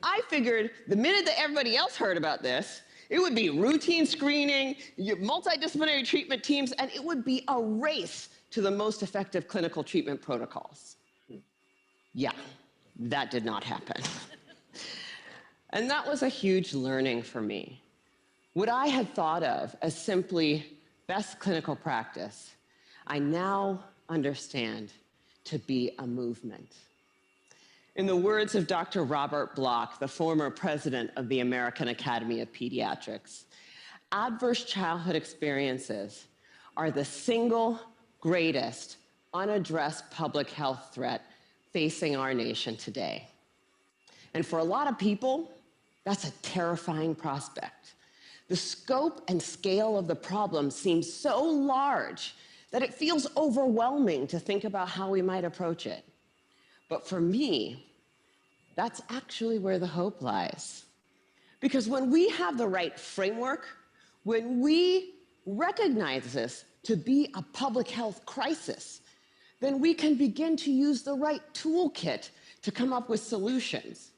I figured the minute that everybody else heard about this, it would be routine screening, multidisciplinary treatment teams, and it would be a race to the most effective clinical treatment protocols. Yeah, that did not happen. And that was a huge learning for me. What I had thought of as simply best clinical practice, I now understand to be a movement. In the words of Dr. Robert Block, the former president of the American Academy of Pediatrics, adverse childhood experiences are the single greatest unaddressed public health threat facing our nation today. And for a lot of people, that's a terrifying prospect. The scope and scale of the problem seems so large that it feels overwhelming to think about how we might approach it. But for me, that's actually where the hope lies. Because when we have the right framework, when we recognize this to be a public health crisis, then we can begin to use the right toolkit to come up with solutions.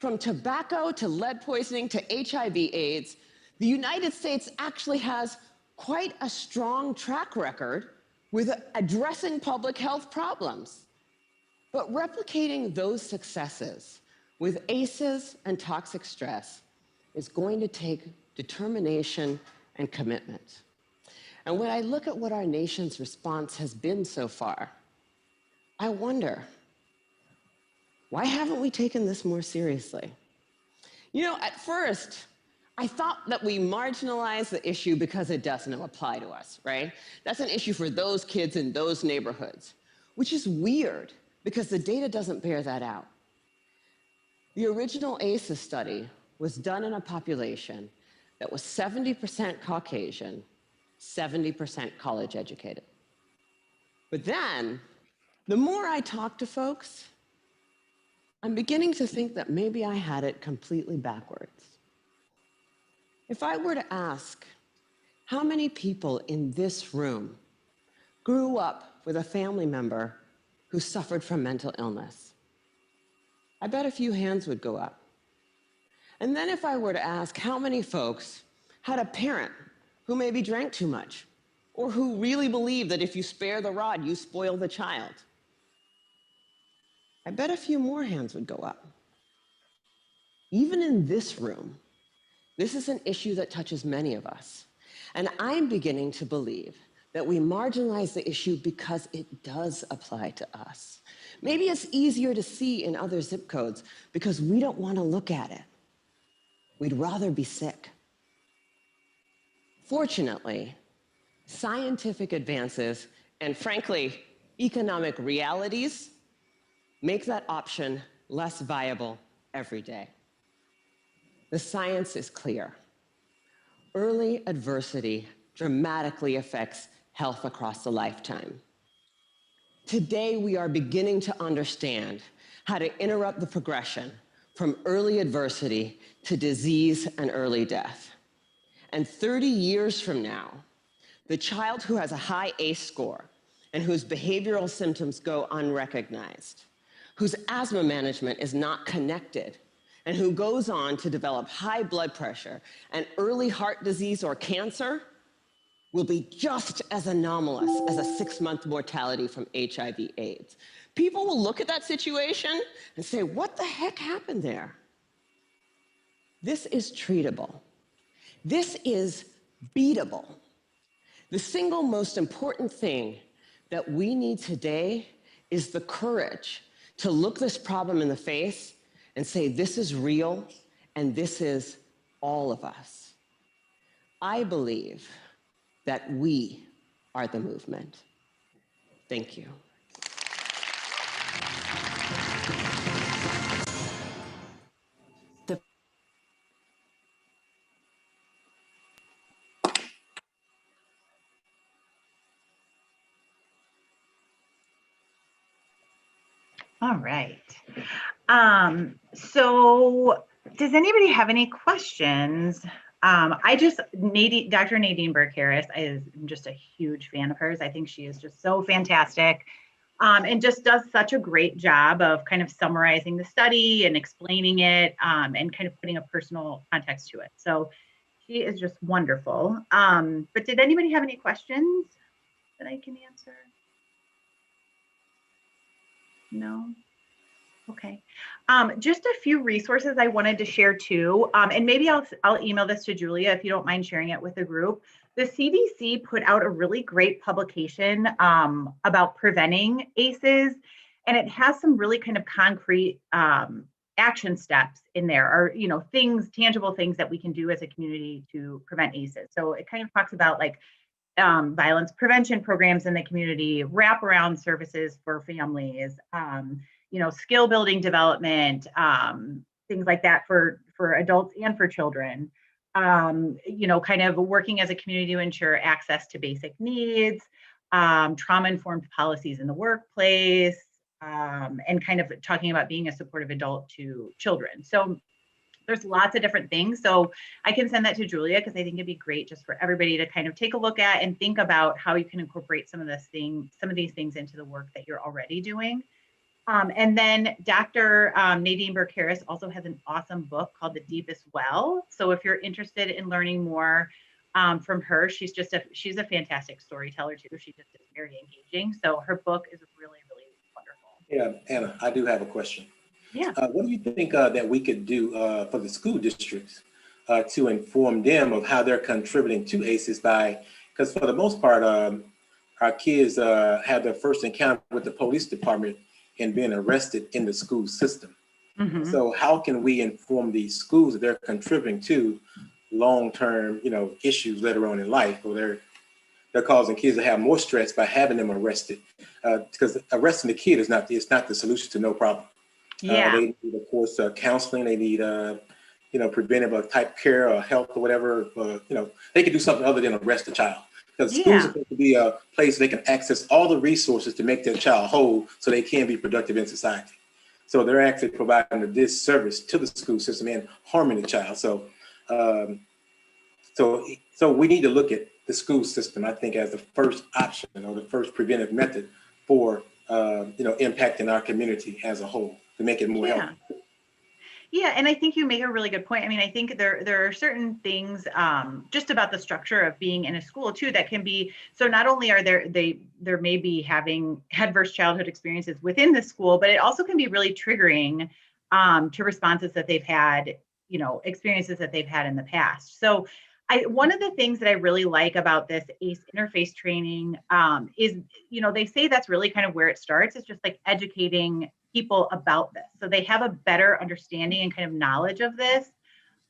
From tobacco to lead poisoning to HIV/AIDS, the United States actually has quite a strong track record with addressing public health problems. But replicating those successes with ACEs and toxic stress is going to take determination and commitment. And when I look at what our nation's response has been so far, I wonder, why haven't we taken this more seriously? You know, at first, I thought that we marginalized the issue because it doesn't apply to us, right? That's an issue for those kids in those neighborhoods, which is weird because the data doesn't bear that out. The original ACEs study was done in a population that was 70% Caucasian, 70% college educated. But then, the more I talk to folks, I'm beginning to think that maybe I had it completely backwards. If I were to ask, how many people in this room grew up with a family member who suffered from mental illness? I bet a few hands would go up. And then if I were to ask how many folks had a parent who maybe drank too much, or who really believed that if you spare the rod, you spoil the child, I bet a few more hands would go up. Even in this room, this is an issue that touches many of us. And I'm beginning to believe that we marginalize the issue because it does apply to us. Maybe it's easier to see in other zip codes because we don't want to look at it. We'd rather be sick. Fortunately, scientific advances and, frankly, economic realities make that option less viable every day. The science is clear. Early adversity dramatically affects health across a lifetime. Today, we are beginning to understand how to interrupt the progression from early adversity to disease and early death. And 30 years from now, the child who has a high ACE score and whose behavioral symptoms go unrecognized, whose asthma management is not connected, and who goes on to develop high blood pressure and early heart disease or cancer will be just as anomalous as a 6-month mortality from HIV/AIDS. People will look at that situation and say, what the heck happened there? This is treatable. This is beatable. The single most important thing that we need today is the courage to look this problem in the face and say, this is real, and this is all of us. I believe that we are the movement. Thank you. All right. So does anybody have any questions? Dr. Nadine Burke-Harris, I'm just a huge fan of hers. I think she is just so fantastic, and just does such a great job of kind of summarizing the study and explaining it, and kind of putting a personal context to it. So she is just wonderful. But did anybody have any questions that I can answer? No? Okay. Just a few resources I wanted to share too, and maybe I'll email this to Julia if you don't mind sharing it with the group. The CDC put out a really great publication about preventing ACEs, and it has some really kind of concrete action steps in there, or tangible things that we can do as a community to prevent ACEs. So it kind of talks about like violence prevention programs in the community, wraparound services for families, skill building development, things like that for adults and for children, kind of working as a community to ensure access to basic needs, trauma-informed policies in the workplace, and kind of talking about being a supportive adult to children. So there's lots of different things. So I can send that to Julia because I think it'd be great just for everybody to kind of take a look at and think about how you can incorporate some of these things into the work that you're already doing. And then Dr. Nadine Burke-Harris also has an awesome book called The Deepest Well. So if you're interested in learning more from her, she's a fantastic storyteller too. She just is very engaging. So her book is really, really wonderful. Yeah, Anna, I do have a question. Yeah. What do you think that we could do for the school districts to inform them of how they're contributing to ACEs because for the most part, our kids have their first encounter with the police department and being arrested in the school system. Mm-hmm. So how can we inform these schools that they're contributing to long-term, issues later on in life, or they're causing kids to have more stress by having them arrested? Because arresting the kid is not the solution to no problem. Yeah. They need, of course, counseling. They need, preventive type care or health or whatever, they can do something other than arrest the child. Because schools Yeah. are supposed to be a place they can access all the resources to make their child whole so they can be productive in society. So they're actually providing a disservice to the school system and harming the child. So, so we need to look at the school system, I think, as the first option or the first preventive method for, impacting our community as a whole to make it more healthy. Yeah, and I think you make a really good point. I mean, I think there are certain things just about the structure of being in a school too that can be, so not only are there may be having adverse childhood experiences within the school, but it also can be really triggering to responses that they've had, experiences that they've had in the past. So one of the things that I really like about this ACE interface training is, they say that's really kind of where it starts. It's just like educating people about this, so they have a better understanding and kind of knowledge of this,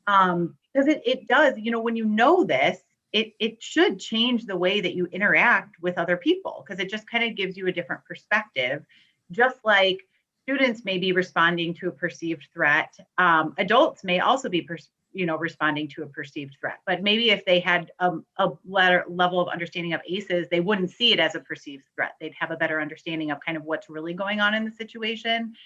because it does, when you know this, it should change the way that you interact with other people, because it just kind of gives you a different perspective. Just like students may be responding to a perceived threat, adults may also be responding to a perceived threat, but maybe if they had a level of understanding of ACEs, they wouldn't see it as a perceived threat. They'd have a better understanding of kind of what's really going on in the situation.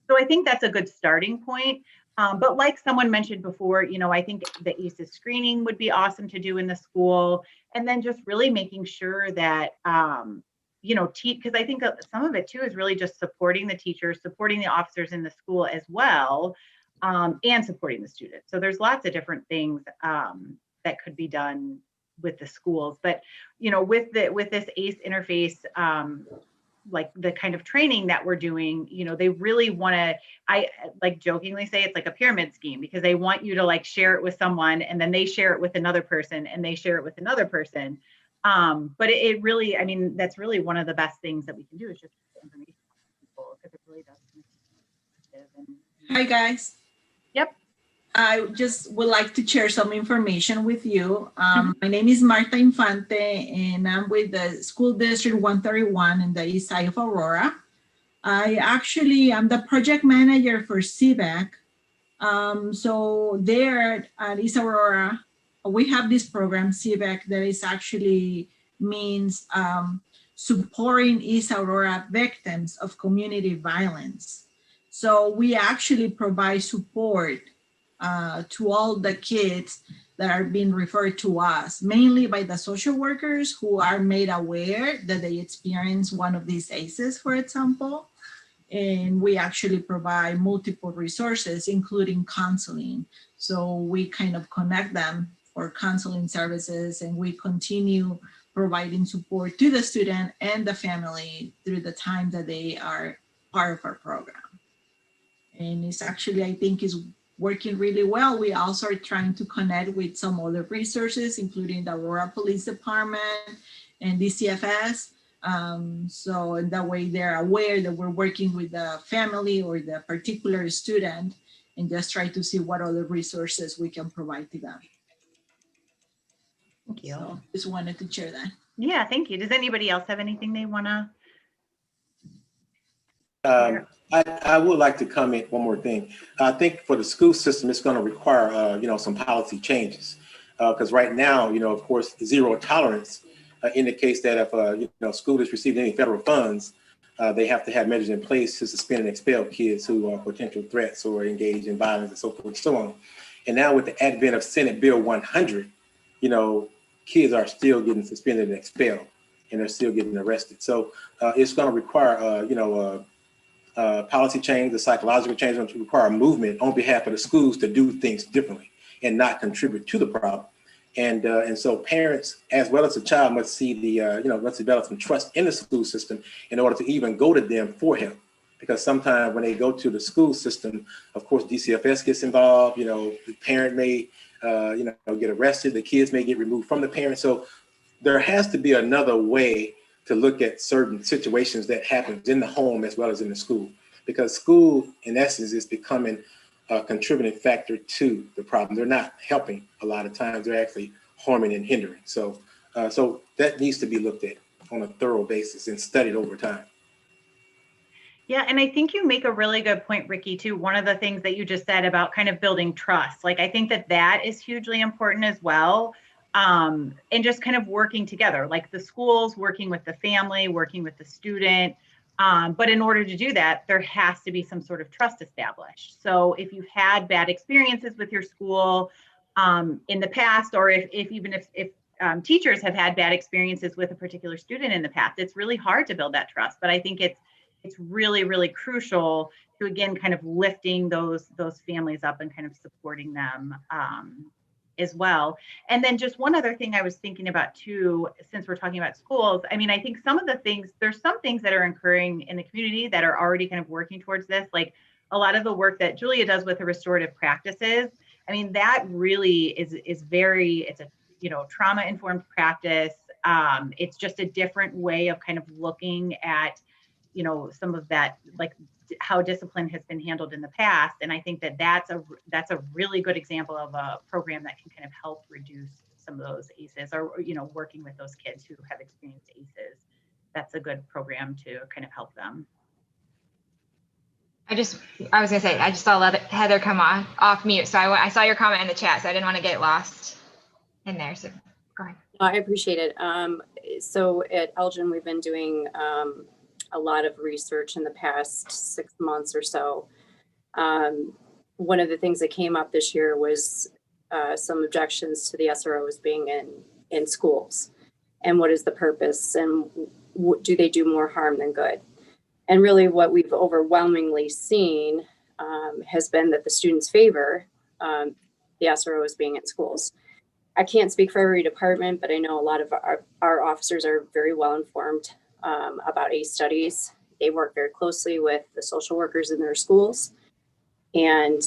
So I think that's a good starting point. But like someone mentioned before, I think the ACEs screening would be awesome to do in the school, and then just really making sure that because I think some of it too is really just supporting the teachers, supporting the officers in the school as well, and supporting the students. So there's lots of different things that could be done with the schools. But with this ACE interface, like the kind of training that we're doing, they really want to, I like jokingly say it's like a pyramid scheme, because they want you to like share it with someone, and then they share it with another person, and they share it with another person. But it really, I mean, that's really one of the best things that we can do, is just get information to people, because it really does. Hi, guys. Yep. I just would like to share some information with you. My name is Marta Infante, and I'm with the School District 131 in the east side of Aurora. I actually am the project manager for CVAC. So there at East Aurora, we have this program, CVAC, that is actually means supporting East Aurora victims of community violence. So we actually provide support to all the kids that are being referred to us, mainly by the social workers who are made aware that they experience one of these ACEs, for example. And we actually provide multiple resources, including counseling. So we kind of connect them for counseling services, and we continue providing support to the student and the family through the time that they are part of our program. And it's actually, I think, is working really well. We also are trying to connect with some other resources, including the Aurora Police Department and DCFS. So in that way, they're aware that we're working with the family or the particular student, and just try to see what other resources we can provide to them. Thank you. So just wanted to share that. Yeah, thank you. Does anybody else have anything they want to? I would like to comment one more thing. I think for the school system, it's going to require, some policy changes. Because right now, of course, zero tolerance indicates that if, school is receiving any federal funds, they have to have measures in place to suspend and expel kids who are potential threats or engage in violence and so forth and so on. And now with the advent of Senate Bill 100, kids are still getting suspended and expelled, and they're still getting arrested. So it's going to require, policy change, the psychological change, to require movement on behalf of the schools to do things differently and not contribute to the problem. And so parents, as well as the child, must see must develop some trust in the school system in order to even go to them for help. Because sometimes when they go to the school system, of course, DCFS gets involved. The parent may, get arrested. The kids may get removed from the parent. So there has to be another way to look at certain situations that happens in the home as well as in the school, because school, in essence, is becoming a contributing factor to the problem. They're not helping a lot of times; they're actually harming and hindering. So, so that needs to be looked at on a thorough basis and studied over time. Yeah, and I think you make a really good point, Ricky, too. One of the things that you just said about kind of building trust, like I think that that is hugely important as well. And just kind of working together, like the schools working with the family, working with the student. But in order to do that, there has to be some sort of trust established. So if you've had bad experiences with your school in the past, or if teachers have had bad experiences with a particular student in the past, it's really hard to build that trust. But I think it's really, really crucial to, again, kind of lifting those families up and kind of supporting them as well. And then just one other thing I was thinking about too, since we're talking about schools, I mean, I think some of the things, there's some things that are occurring in the community that are already kind of working towards this, like a lot of the work that Julia does with the restorative practices. I mean, that really is very, it's a, trauma-informed practice. It's just a different way of kind of looking at, some of that, like how discipline has been handled in the past. And I think that that's a really good example of a program that can kind of help reduce some of those ACEs, or working with those kids who have experienced ACEs. That's a good program to kind of help them. I was gonna say, I just saw Heather come off mute. So I saw your comment in the chat, so I didn't want to get lost in there. So go ahead. I appreciate it. So at Elgin, we've been doing a lot of research in the past 6 months or so. One of the things that came up this year was some objections to the SROs being in schools, and what is the purpose, and do they do more harm than good? And really what we've overwhelmingly seen has been that the students favor the SROs being in schools. I can't speak for every department, but I know a lot of our officers are very well informed about ACE studies. They work very closely with the social workers in their schools. And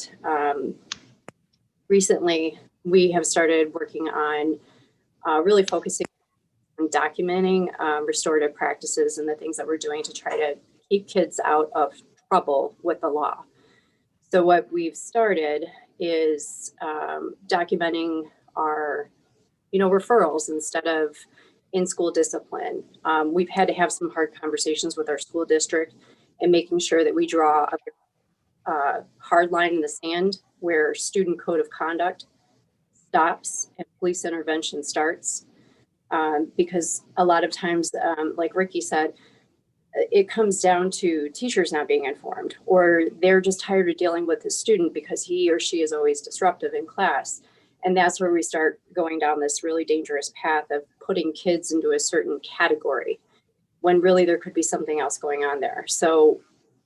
recently we have started working on really focusing on documenting restorative practices and the things that we're doing to try to keep kids out of trouble with the law. So what we've started is documenting our, referrals instead of in-school discipline. We've had to have some hard conversations with our school district and making sure that we draw a hard line in the sand where student code of conduct stops and police intervention starts. Because a lot of times, like Ricky said, it comes down to teachers not being informed, or they're just tired of dealing with the student because he or she is always disruptive in class. And that's where we start going down this really dangerous path of putting kids into a certain category when really there could be something else going on there. So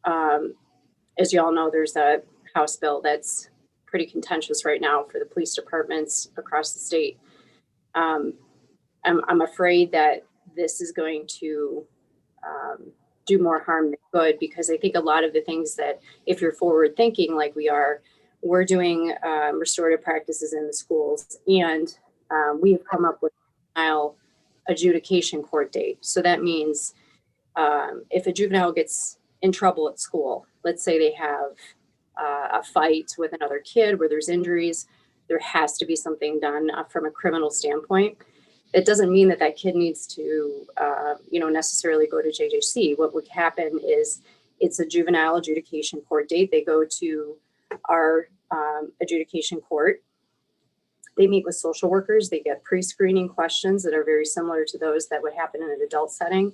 as you all know, there's a House bill that's pretty contentious right now for the police departments across the state. I'm afraid that this is going to do more harm than good, because I think a lot of the things that, if you're forward thinking like we are, we're doing restorative practices in the schools, and we've come up with a juvenile adjudication court date. So that means if a juvenile gets in trouble at school, let's say they have a fight with another kid where there's injuries, there has to be something done from a criminal standpoint. It doesn't mean that that kid needs to, necessarily go to JJC. What would happen is it's a juvenile adjudication court date. They go to our adjudication court. They meet with social workers. They get pre-screening questions that are very similar to those that would happen in an adult setting.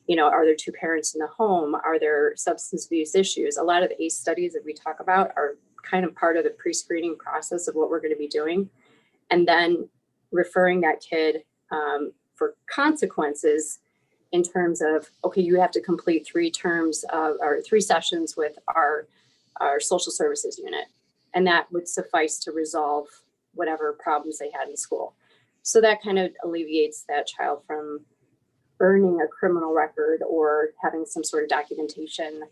Are there two parents in the home? Are there substance abuse issues? A lot of the ACE studies that we talk about are kind of part of the pre-screening process of what we're going to be doing. And then referring that kid for consequences in terms of, okay, you have to complete 3 terms or 3 sessions with our social services unit. And that would suffice to resolve whatever problems they had in school. So that kind of alleviates that child from earning a criminal record or having some sort of documentation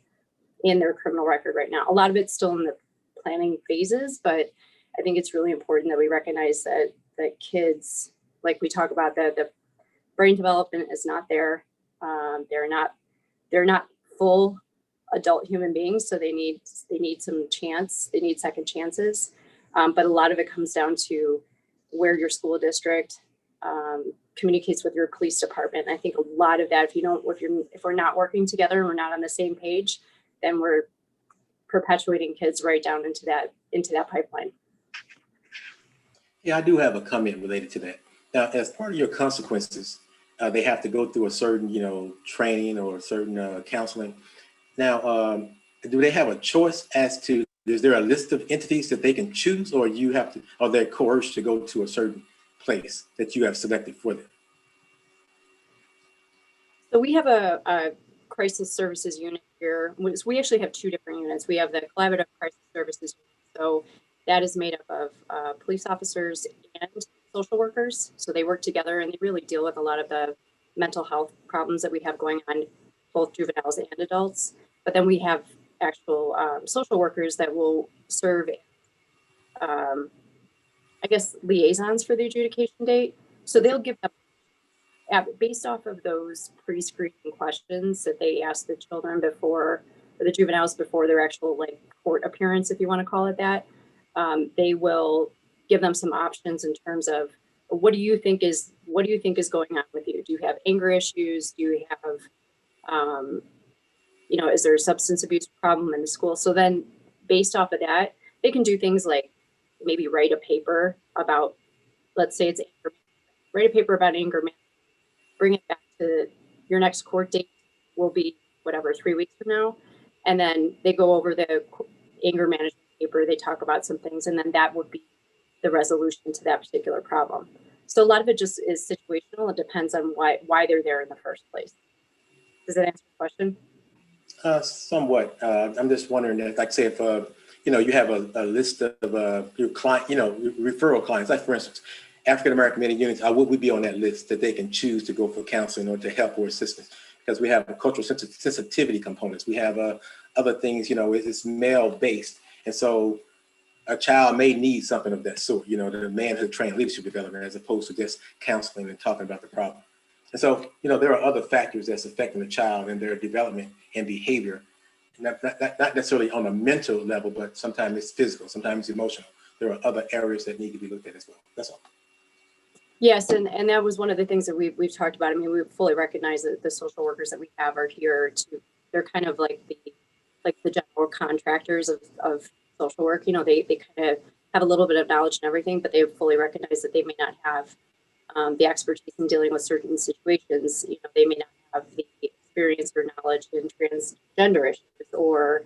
in their criminal record right now. A lot of it's still in the planning phases, but I think it's really important that we recognize that kids, like we talk about, the brain development is not there. They're not full adult human beings, so they need some chance. They need second chances. But a lot of it comes down to where your school district communicates with your police department. I think a lot of that, if we're not working together and we're not on the same page, then we're perpetuating kids right down into that pipeline. Yeah, I do have a comment related to that. Now, as part of your consequences, they have to go through a certain, training or certain counseling. Now, do they have a choice as to, is there a list of entities that they can choose, or are they coerced to go to a certain place that you have selected for them? So we have a crisis services unit here. We actually have two different units. We have the collaborative crisis services unit. So that is made up of police officers and social workers. So they work together and they really deal with a lot of the mental health problems that we have going on, both juveniles and adults. But then we have actual social workers that will serve, liaisons for the adjudication date. So they'll give them, based off of those pre-screening questions that they ask the children before, or the juveniles before their actual court appearance, if you want to call it that, they will give them some options in terms of what do you think is going on with you? Do you have anger issues? Do you have is there a substance abuse problem in the school? So then based off of that, they can do things like maybe write a paper about, let's say it's anger, write a paper about anger management, bring it back to your next court date will be 3 weeks from now. And then they go over the anger management paper, they talk about some things, and then that would be the resolution to that particular problem. So a lot of it just is situational. It depends on why they're there in the first place. Does that answer the question? Somewhat. I'm just wondering that, like, say, if you have a list of your client, referral clients, like for instance, African American men and units, would we be on that list that they can choose to go for counseling or to help or assistance? Because we have cultural sensitivity components. We have other things, it's male based, and so a child may need something of that sort, the manhood trained leadership development, as opposed to just counseling and talking about the problem. And so, there are other factors that's affecting the child and their development and behavior, not necessarily on a mental level, but sometimes it's physical, sometimes it's emotional. There are other areas that need to be looked at as well. That's all. Yes, and that was one of the things that we've talked about. I mean, we fully recognize that the social workers that we have are here they're kind of like the general contractors of social work. They kind of have a little bit of knowledge and everything, but they fully recognize that they may not have the expertise in dealing with certain situations. They may not have the experience or knowledge in transgender issues or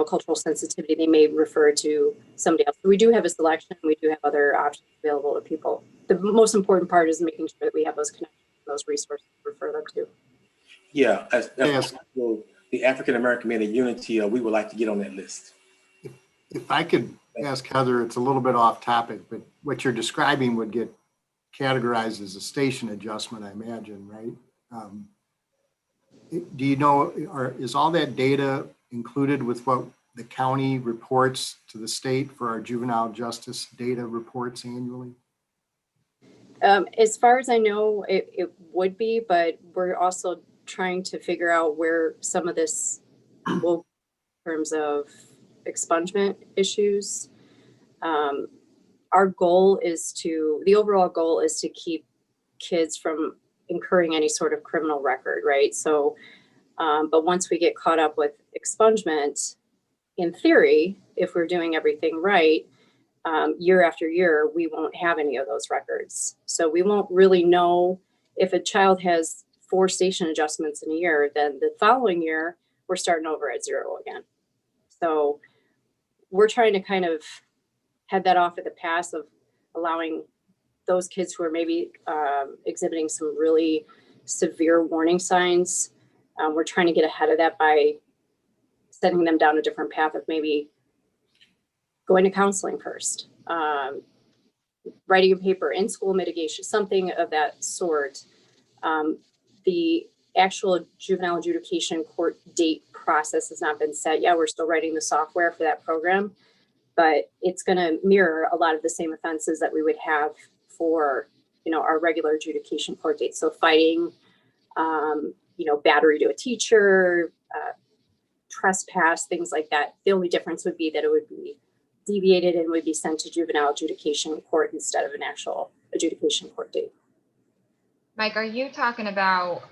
cultural sensitivity. They may refer to somebody else. So we do have a selection. We do have other options available to people. The most important part is making sure that we have those connections, those resources to refer them to. Yeah, the African American Men in Unity, we would like to get on that list. If I could ask Heather, it's a little bit off topic, but what you're describing would get categorized as a station adjustment, I imagine, right? Do you know, or is all that data included with what the county reports to the state for our juvenile justice data reports annually? As far as I know, it would be, but we're also trying to figure out where some of this will in terms of expungement issues. Our overall goal is to keep kids from incurring any sort of criminal record, right? So, but once we get caught up with expungement, in theory, if we're doing everything right, year after year, we won't have any of those records. So we won't really know if a child has 4 station adjustments in a year, then the following year, we're starting over at 0 again. So we're trying to kind of head that off at the pass of allowing those kids who are maybe exhibiting some really severe warning signs. We're trying to get ahead of that by sending them down a different path of maybe going to counseling first, writing a paper, in-school mitigation, something of that sort. The actual juvenile adjudication court date process has not been set yet. We're still writing the software for that program, but it's going to mirror a lot of the same offenses that we would have for, our regular adjudication court date. So fighting, battery to a teacher, trespass, things like that. The only difference would be that it would be deviated and would be sent to juvenile adjudication court instead of an actual adjudication court date. Mike, are you talking about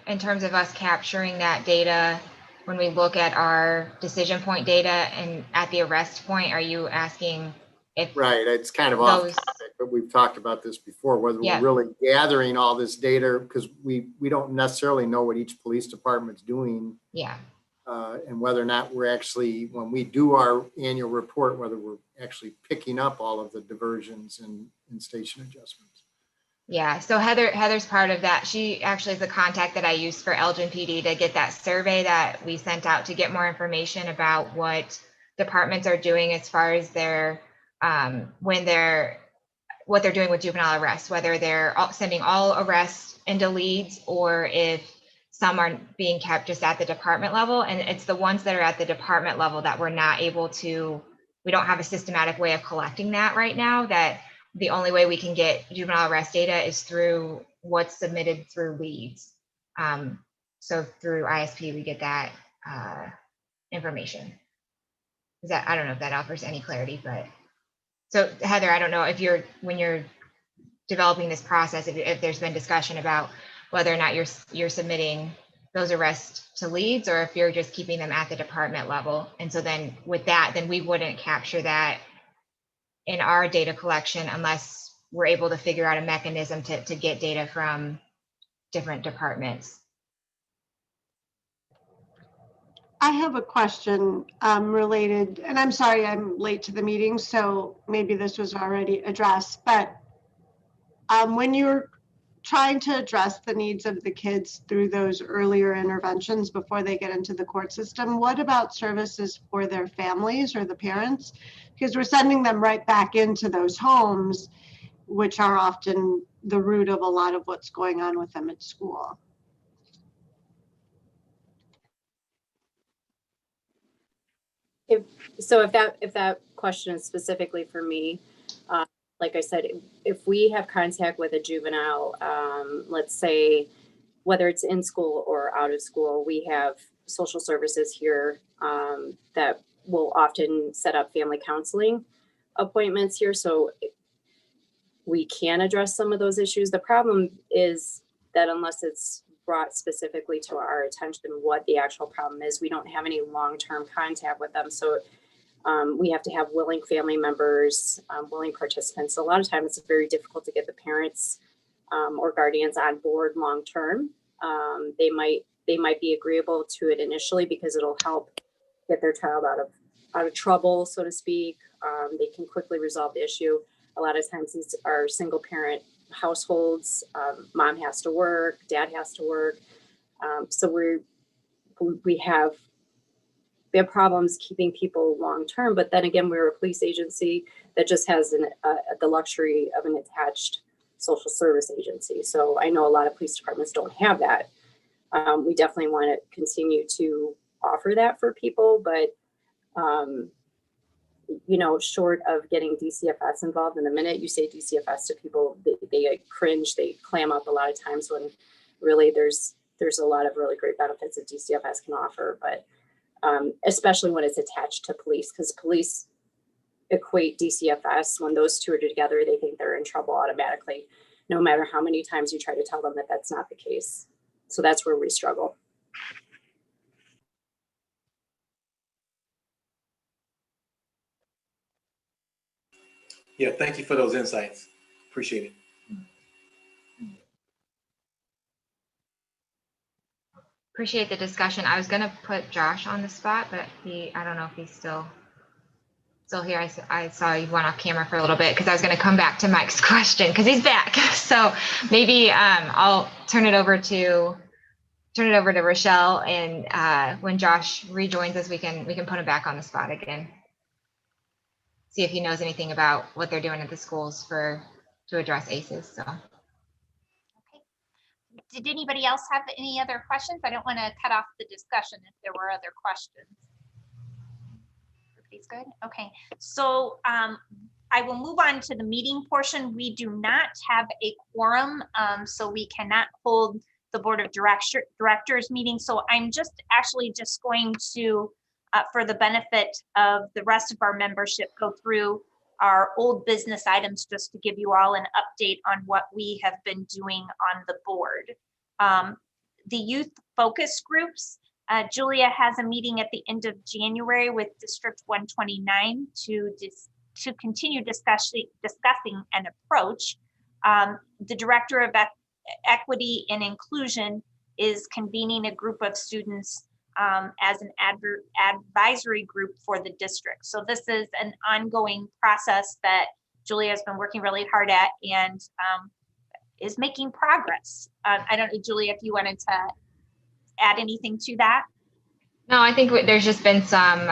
in terms of us capturing that data when we look at our decision point data and at the arrest point? Are you asking if Right, it's kind of off those? topic, but we've talked about this before, whether Yeah. we're really gathering all this data, because we don't necessarily know what each police department's doing. Yeah. And whether or not we're actually, when we do our annual report, whether we're actually picking up all of the diversions and station adjustments. Yeah, so Heather's part of that. She actually is the contact that I used for Elgin PD to get that survey that we sent out to get more information about what departments are doing as far as their what they're doing with juvenile arrests, whether they're sending all arrests into leads or if some are being kept just at the department level. And it's the ones that are at the department level that we're not able to, we don't have a systematic way of collecting that right now, that the only way we can get juvenile arrest data is through what's submitted through leads. So through ISP, we get that information. Is that, I don't know if that offers any clarity, but so Heather, I don't know if when you're developing this process, if there's been discussion about whether or not you're submitting those arrests to leads or if you're just keeping them at the department level. And so then with that, then we wouldn't capture that in our data collection unless we're able to figure out a mechanism to get data from different departments. I have a question related, and I'm sorry I'm late to the meeting, so maybe this was already addressed, but when you're trying to address the needs of the kids through those earlier interventions before they get into the court system, what about services for their families or the parents? Because we're sending them right back into those homes, which are often the root of a lot of what's going on with them at school. If that question is specifically for me, like I said, if we have contact with a juvenile, let's say, whether it's in school or out of school, we have social services here that will often set up family counseling appointments here. So we can address some of those issues. The problem is that unless it's brought specifically to our attention what the actual problem is, we don't have any long-term contact with them. So we have to have willing family members, willing participants. A lot of times it's very difficult to get the parents or guardians on board long-term. They might be agreeable to it initially because it'll help get their child out of trouble, so to speak. They can quickly resolve the issue. A lot of times these are single parent households. Mom has to work, dad has to work. So we have problems keeping people long-term, but then again, we're a police agency that just has the luxury of an attached social service agency. So I know a lot of police departments don't have that. We definitely want to continue to offer that for people, but short of getting DCFS involved, in the minute you say DCFS to people, they cringe, they clam up a lot of times when really there's a lot of really great benefits that DCFS can offer, but especially when it's attached to police, because police equate DCFS. When those two are together, they think they're in trouble automatically, no matter how many times you try to tell them that that's not the case. So that's where we struggle. Yeah, thank you for those insights. Appreciate it. Appreciate the discussion. I was going to put Josh on the spot, but I don't know if he's still here. I saw you went off camera for a little bit because I was going to come back to Mike's question because he's back. So maybe I'll turn it over to Rochelle, and when Josh rejoins us, we can put him back on the spot again. See if he knows anything about what they're doing at the schools to address ACEs. So. Did anybody else have any other questions? I don't want to cut off the discussion if there were other questions. Everybody's good? Okay. So I will move on to the meeting portion. We do not have a quorum, so we cannot hold the Board of Directors meeting. So I'm just going to, for the benefit of the rest of our membership, go through our old business items just to give you all an update on what we have been doing on the board. The youth focus groups, Julia has a meeting at the end of January with District 129 to continue discussing an approach. The Director of Equity and Inclusion is convening a group of students as an advisory group for the district. So this is an ongoing process that Julia has been working really hard at and is making progress. I don't know, Julia, if you wanted to add anything to that. No, I think there's just been some,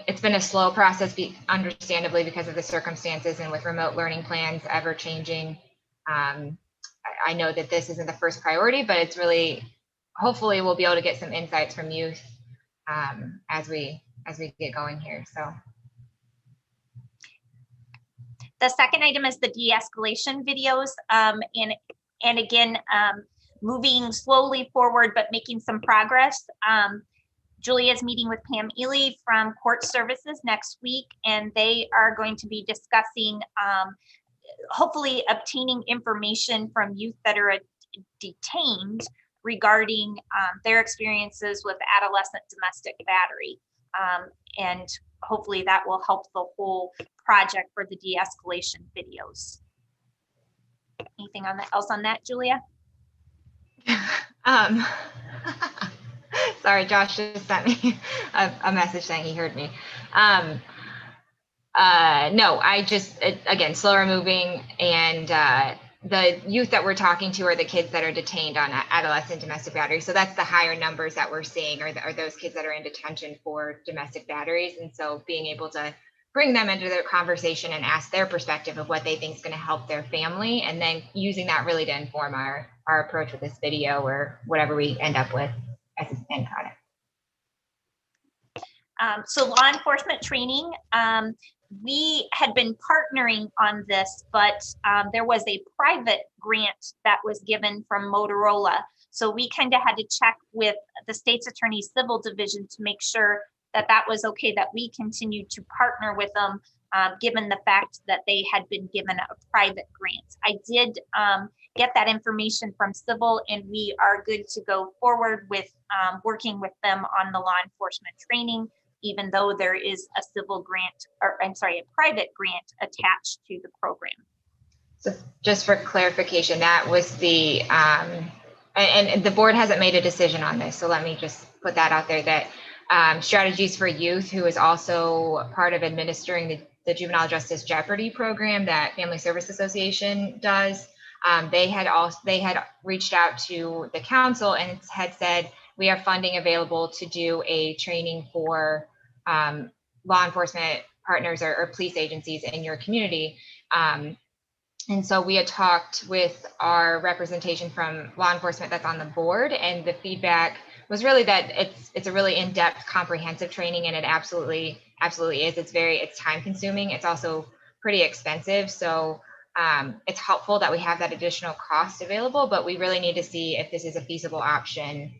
it's been a slow process, understandably, because of the circumstances and with remote learning plans ever changing. I know that this isn't the first priority, but it's really, hopefully we'll be able to get some insights from youth as we get going here. So the second item is the de-escalation videos, and again, moving slowly forward but making some progress. Julia's meeting with Pam Ely from Court Services next week, and they are going to be discussing hopefully obtaining information from youth that are detained regarding their experiences with adolescent domestic battery. And hopefully that will help the whole project for the de-escalation videos. Anything else on that, Julia? Sorry, Josh just sent me a message saying he heard me. No, I just, again, slower moving, and the youth that we're talking to are the kids that are detained on adolescent domestic battery. So that's the higher numbers that we're seeing are those kids that are in detention for domestic batteries. And so being able to bring them into their conversation and ask their perspective of what they think is going to help their family, and then using that really to inform our approach with this video or whatever we end up with as an end product. So law enforcement training, we had been partnering on this, but there was a private grant that was given from Motorola. So we kind of had to check with the state's attorney's civil division to make sure that that was okay, that we continued to partner with them, given the fact that they had been given a private grant. I did get that information from civil, and we are good to go forward with working with them on the law enforcement training, even though there is a civil grant, or I'm sorry, a private grant attached to the program. So just for clarification, that was the, and the board hasn't made a decision on this, so let me just put that out there, that Strategies for Youth, who is also part of administering the Juvenile Justice Jeopardy program that Family Service Association does, they had reached out to the council and had said, we have funding available to do a training for law enforcement partners or police agencies in your community. And so we had talked with our representation from law enforcement that's on the board, and the feedback was really that it's a really in-depth, comprehensive training, and it absolutely is. It's time consuming. It's also pretty expensive. So it's helpful that we have that additional cost available, but we really need to see if this is a feasible option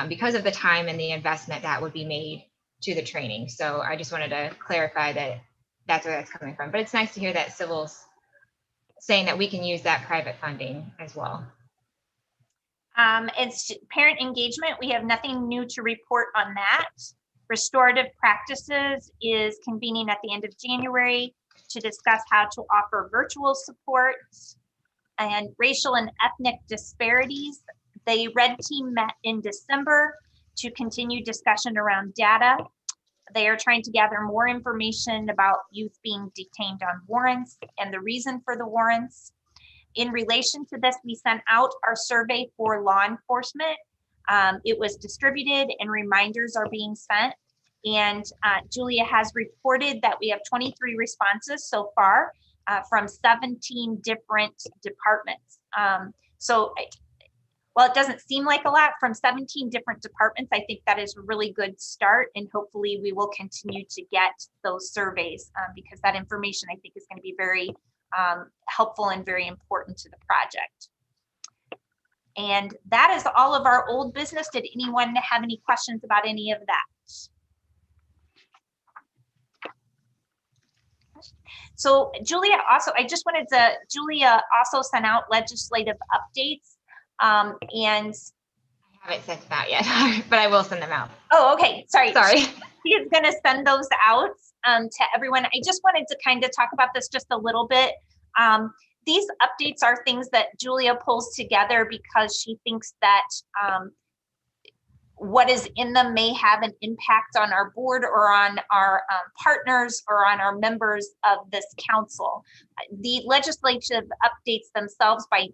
because of the time and the investment that would be made to the training. So I just wanted to clarify that that's where that's coming from. But it's nice to hear that civil's saying that we can use that private funding as well. It's parent engagement. We have nothing new to report on that. Restorative Practices is convening at the end of January to discuss how to offer virtual support. And racial and ethnic disparities, the Red Team met in December to continue discussion around data. They are trying to gather more information about youth being detained on warrants and the reason for the warrants. In relation to this, we sent out our survey for law enforcement. It was distributed and reminders are being sent. And Julia has reported that we have 23 responses so far from 17 different departments. So while it doesn't seem like a lot, from 17 different departments, I think that is a really good start, and hopefully we will continue to get those surveys because that information I think is going to be very helpful and very important to the project. And that is all of our old business. Did anyone have any questions about any of that? So Julia also sent out legislative updates. And I haven't sent them out yet, but I will send them out. oh, okay, sorry. Sorry. She is going to send those out to everyone. I just wanted to kind of talk about this just a little bit. These updates are things that Julia pulls together because she thinks that what is in them may have an impact on our board or on our partners or on our members of this council. The legislative updates themselves, by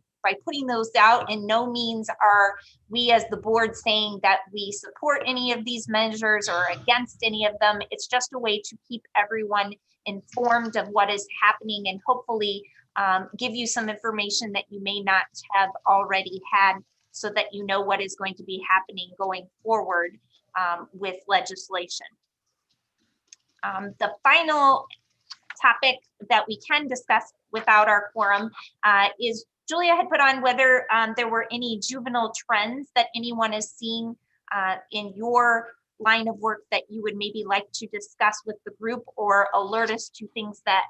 putting those out, in no means are we as the board saying that we support any of these measures or against any of them. It's just a way to keep everyone informed of what is happening and hopefully give you some information that you may not have already had, so that you know what is going to be happening going forward with legislation. The final topic that we can discuss without our quorum is Julia had put on whether there were any juvenile trends that anyone is seeing in your line of work that you would maybe like to discuss with the group, or alert us to things that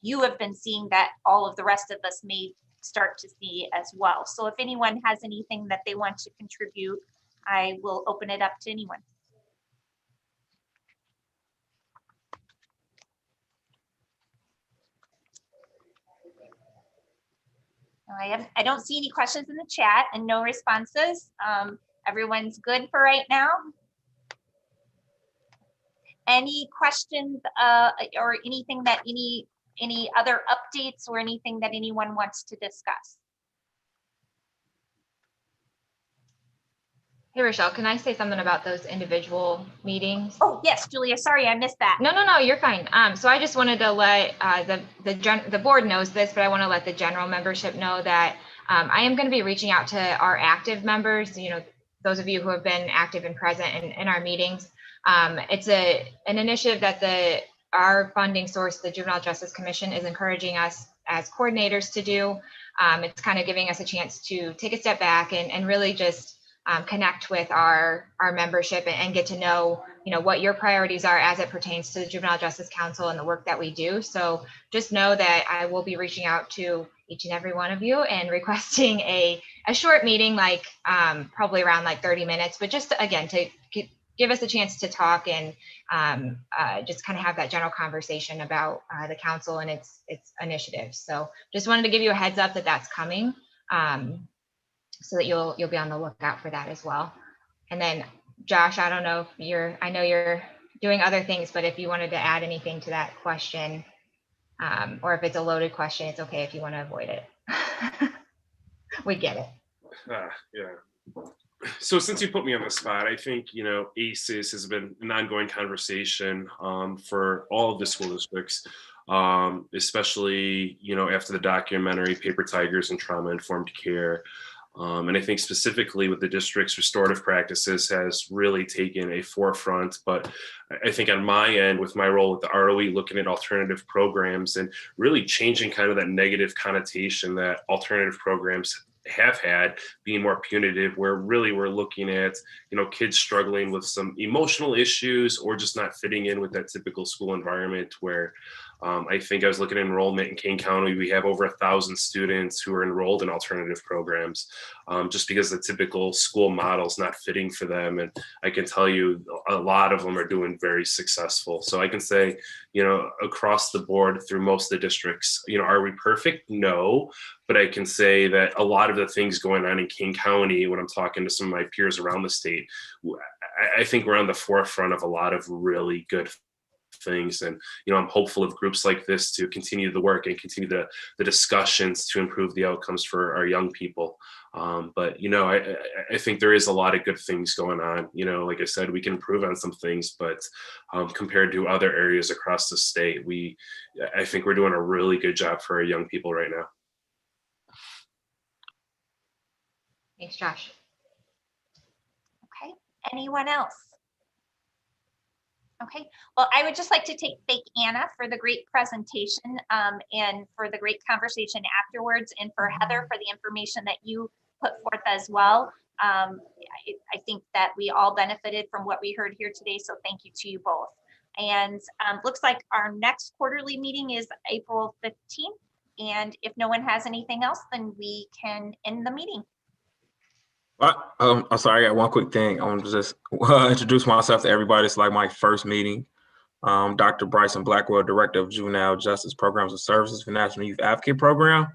you have been seeing that all of the rest of us may start to see as well. So if anyone has anything that they want to contribute, I will open it up to anyone. I don't see any questions in the chat and no responses. Everyone's good for right now. Any questions or anything that any other updates or anything that anyone wants to discuss? Hey, Rochelle, can I say something about those individual meetings? Oh, yes, Julia, sorry, I missed that. No, you're fine. So I just wanted to let the board knows this, but I want to let the general membership know that I am going to be reaching out to our active members, you know, those of you who have been active and present in our meetings. It's an initiative that our funding source, the Juvenile Justice Commission, is encouraging us as coordinators to do. It's kind of giving us a chance to take a step back and really just connect with our membership and get to know, you know, what your priorities are as it pertains to the Juvenile Justice Council and the work that we do. So just know that I will be reaching out to each and every one of you and requesting a short meeting, like probably around like 30 minutes, but just again, to give us a chance to talk and just kind of have that general conversation about the council and its initiatives. So just wanted to give you a heads up that that's coming. So that you'll be on the lookout for that as well. And then Josh, I don't know if I know you're doing other things, but if you wanted to add anything to that question, or if it's a loaded question, it's okay if you want to avoid it. We get it. Yeah. So since you put me on the spot, I think, you know, ACES has been an ongoing conversation for all of the school districts, especially, you know, after the documentary Paper Tigers and Trauma Informed Care. And I think specifically with the district's restorative practices has really taken a forefront. But I think on my end, with my role with the ROE, looking at alternative programs and really changing kind of that negative connotation that alternative programs have had, being more punitive, where really we're looking at, you know, kids struggling with some emotional issues or just not fitting in with that typical school environment. Where I think I was looking at enrollment in Kane County, we have over 1,000 students who are enrolled in alternative programs, just because the typical school model is not fitting for them. And I can tell you a lot of them are doing very successful. So I can say, you know, across the board through most of the districts, you know, are we perfect? No. But I can say that a lot of the things going on in Kane County, when I'm talking to some of my peers around the state, I think we're on the forefront of a lot of really good things. And, you know, I'm hopeful of groups like this to continue the work and continue the discussions to improve the outcomes for our young people. But, you know, I think there is a lot of good things going on. You know, like I said, we can improve on some things, but compared to other areas across the state, I think we're doing a really good job for our young people right now. Thanks, Josh. Okay, anyone else? Okay, well, I would just like to thank Anna for the great presentation and for the great conversation afterwards, and for Heather for the information that you put forth as well. I think that we all benefited from what we heard here today, so thank you to you both. And looks like our next quarterly meeting is April 15th. And if no one has anything else, then we can end the meeting. I'm sorry, I got one quick thing. I want to just introduce myself to everybody. It's like my first meeting. Dr. Bryson Blackwell, Director of Juvenile Justice Programs and Services for National Youth Advocate Program.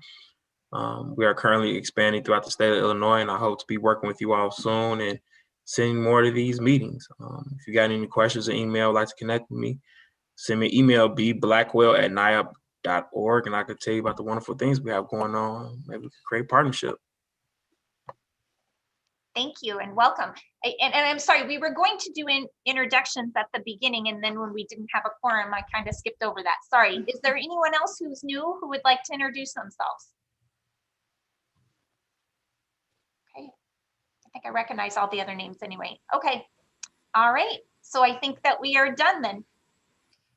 We are currently expanding throughout the state of Illinois, and I hope to be working with you all soon and sending more to these meetings. If you got any questions or email, like to connect with me, send me an email, bblackwell@niup.org, and I could tell you about the wonderful things we have going on. Maybe we could create partnership. Thank you and welcome. And I'm sorry, we were going to do introductions at the beginning, and then when we didn't have a quorum, I kind of skipped over that. Sorry. Is there anyone else who's new who would like to introduce themselves? Okay. I think I recognize all the other names anyway. Okay. All right. So I think that we are done then.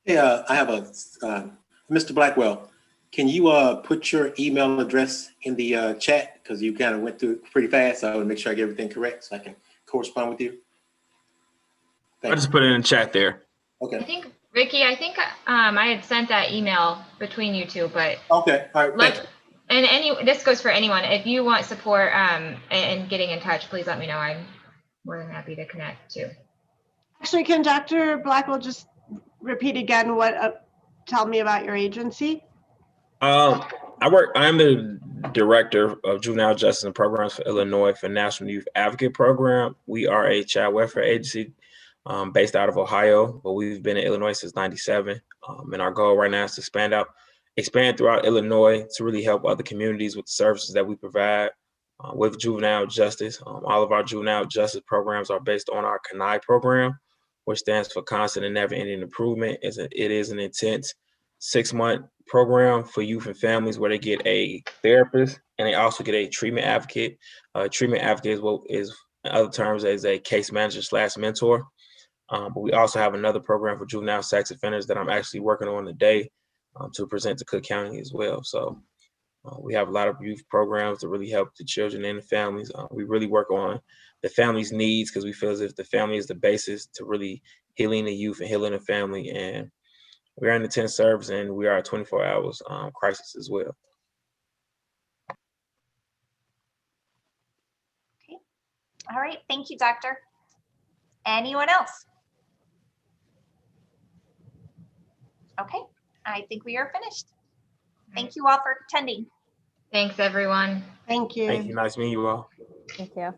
Yeah, I have a, Mr. Blackwell, can you put your email address in the chat? Because you kind of went through it pretty fast. So I want to make sure I get everything correct so I can correspond with you. I just put it in the chat there. Okay. I think, Ricky, I had sent that email between you two, but okay, all right. This goes for anyone. If you want support and getting in touch, please let me know. I'm more than happy to connect too. Actually, can Dr. Blackwell just repeat again tell me about your agency? I'm the Director of Juvenile Justice and Programs for Illinois for National Youth Advocate Program. We are a child welfare agency based out of Ohio, but we've been in Illinois since '97. And our goal right now is to expand throughout Illinois to really help other communities with the services that we provide with juvenile justice. All of our juvenile justice programs are based on our CANI program, which stands for Constant and Never Ending Improvement. It is an intense 6-month program for youth and families where they get a therapist and they also get a treatment advocate. Treatment advocate is in other terms as a case manager / mentor. But we also have another program for juvenile sex offenders that I'm actually working on today to present to Cook County as well. So we have a lot of youth programs to really help the children and the families. We really work on the family's needs because we feel as if the family is the basis to really healing the youth and healing the family. And we're in the 10 service and we are 24 hours crisis as well. Okay. All right. Thank you, Doctor. Anyone else? Okay. I think we are finished. Thank you all for attending. Thanks, everyone. Thank you. Thank you. Nice meeting you all. Thank you.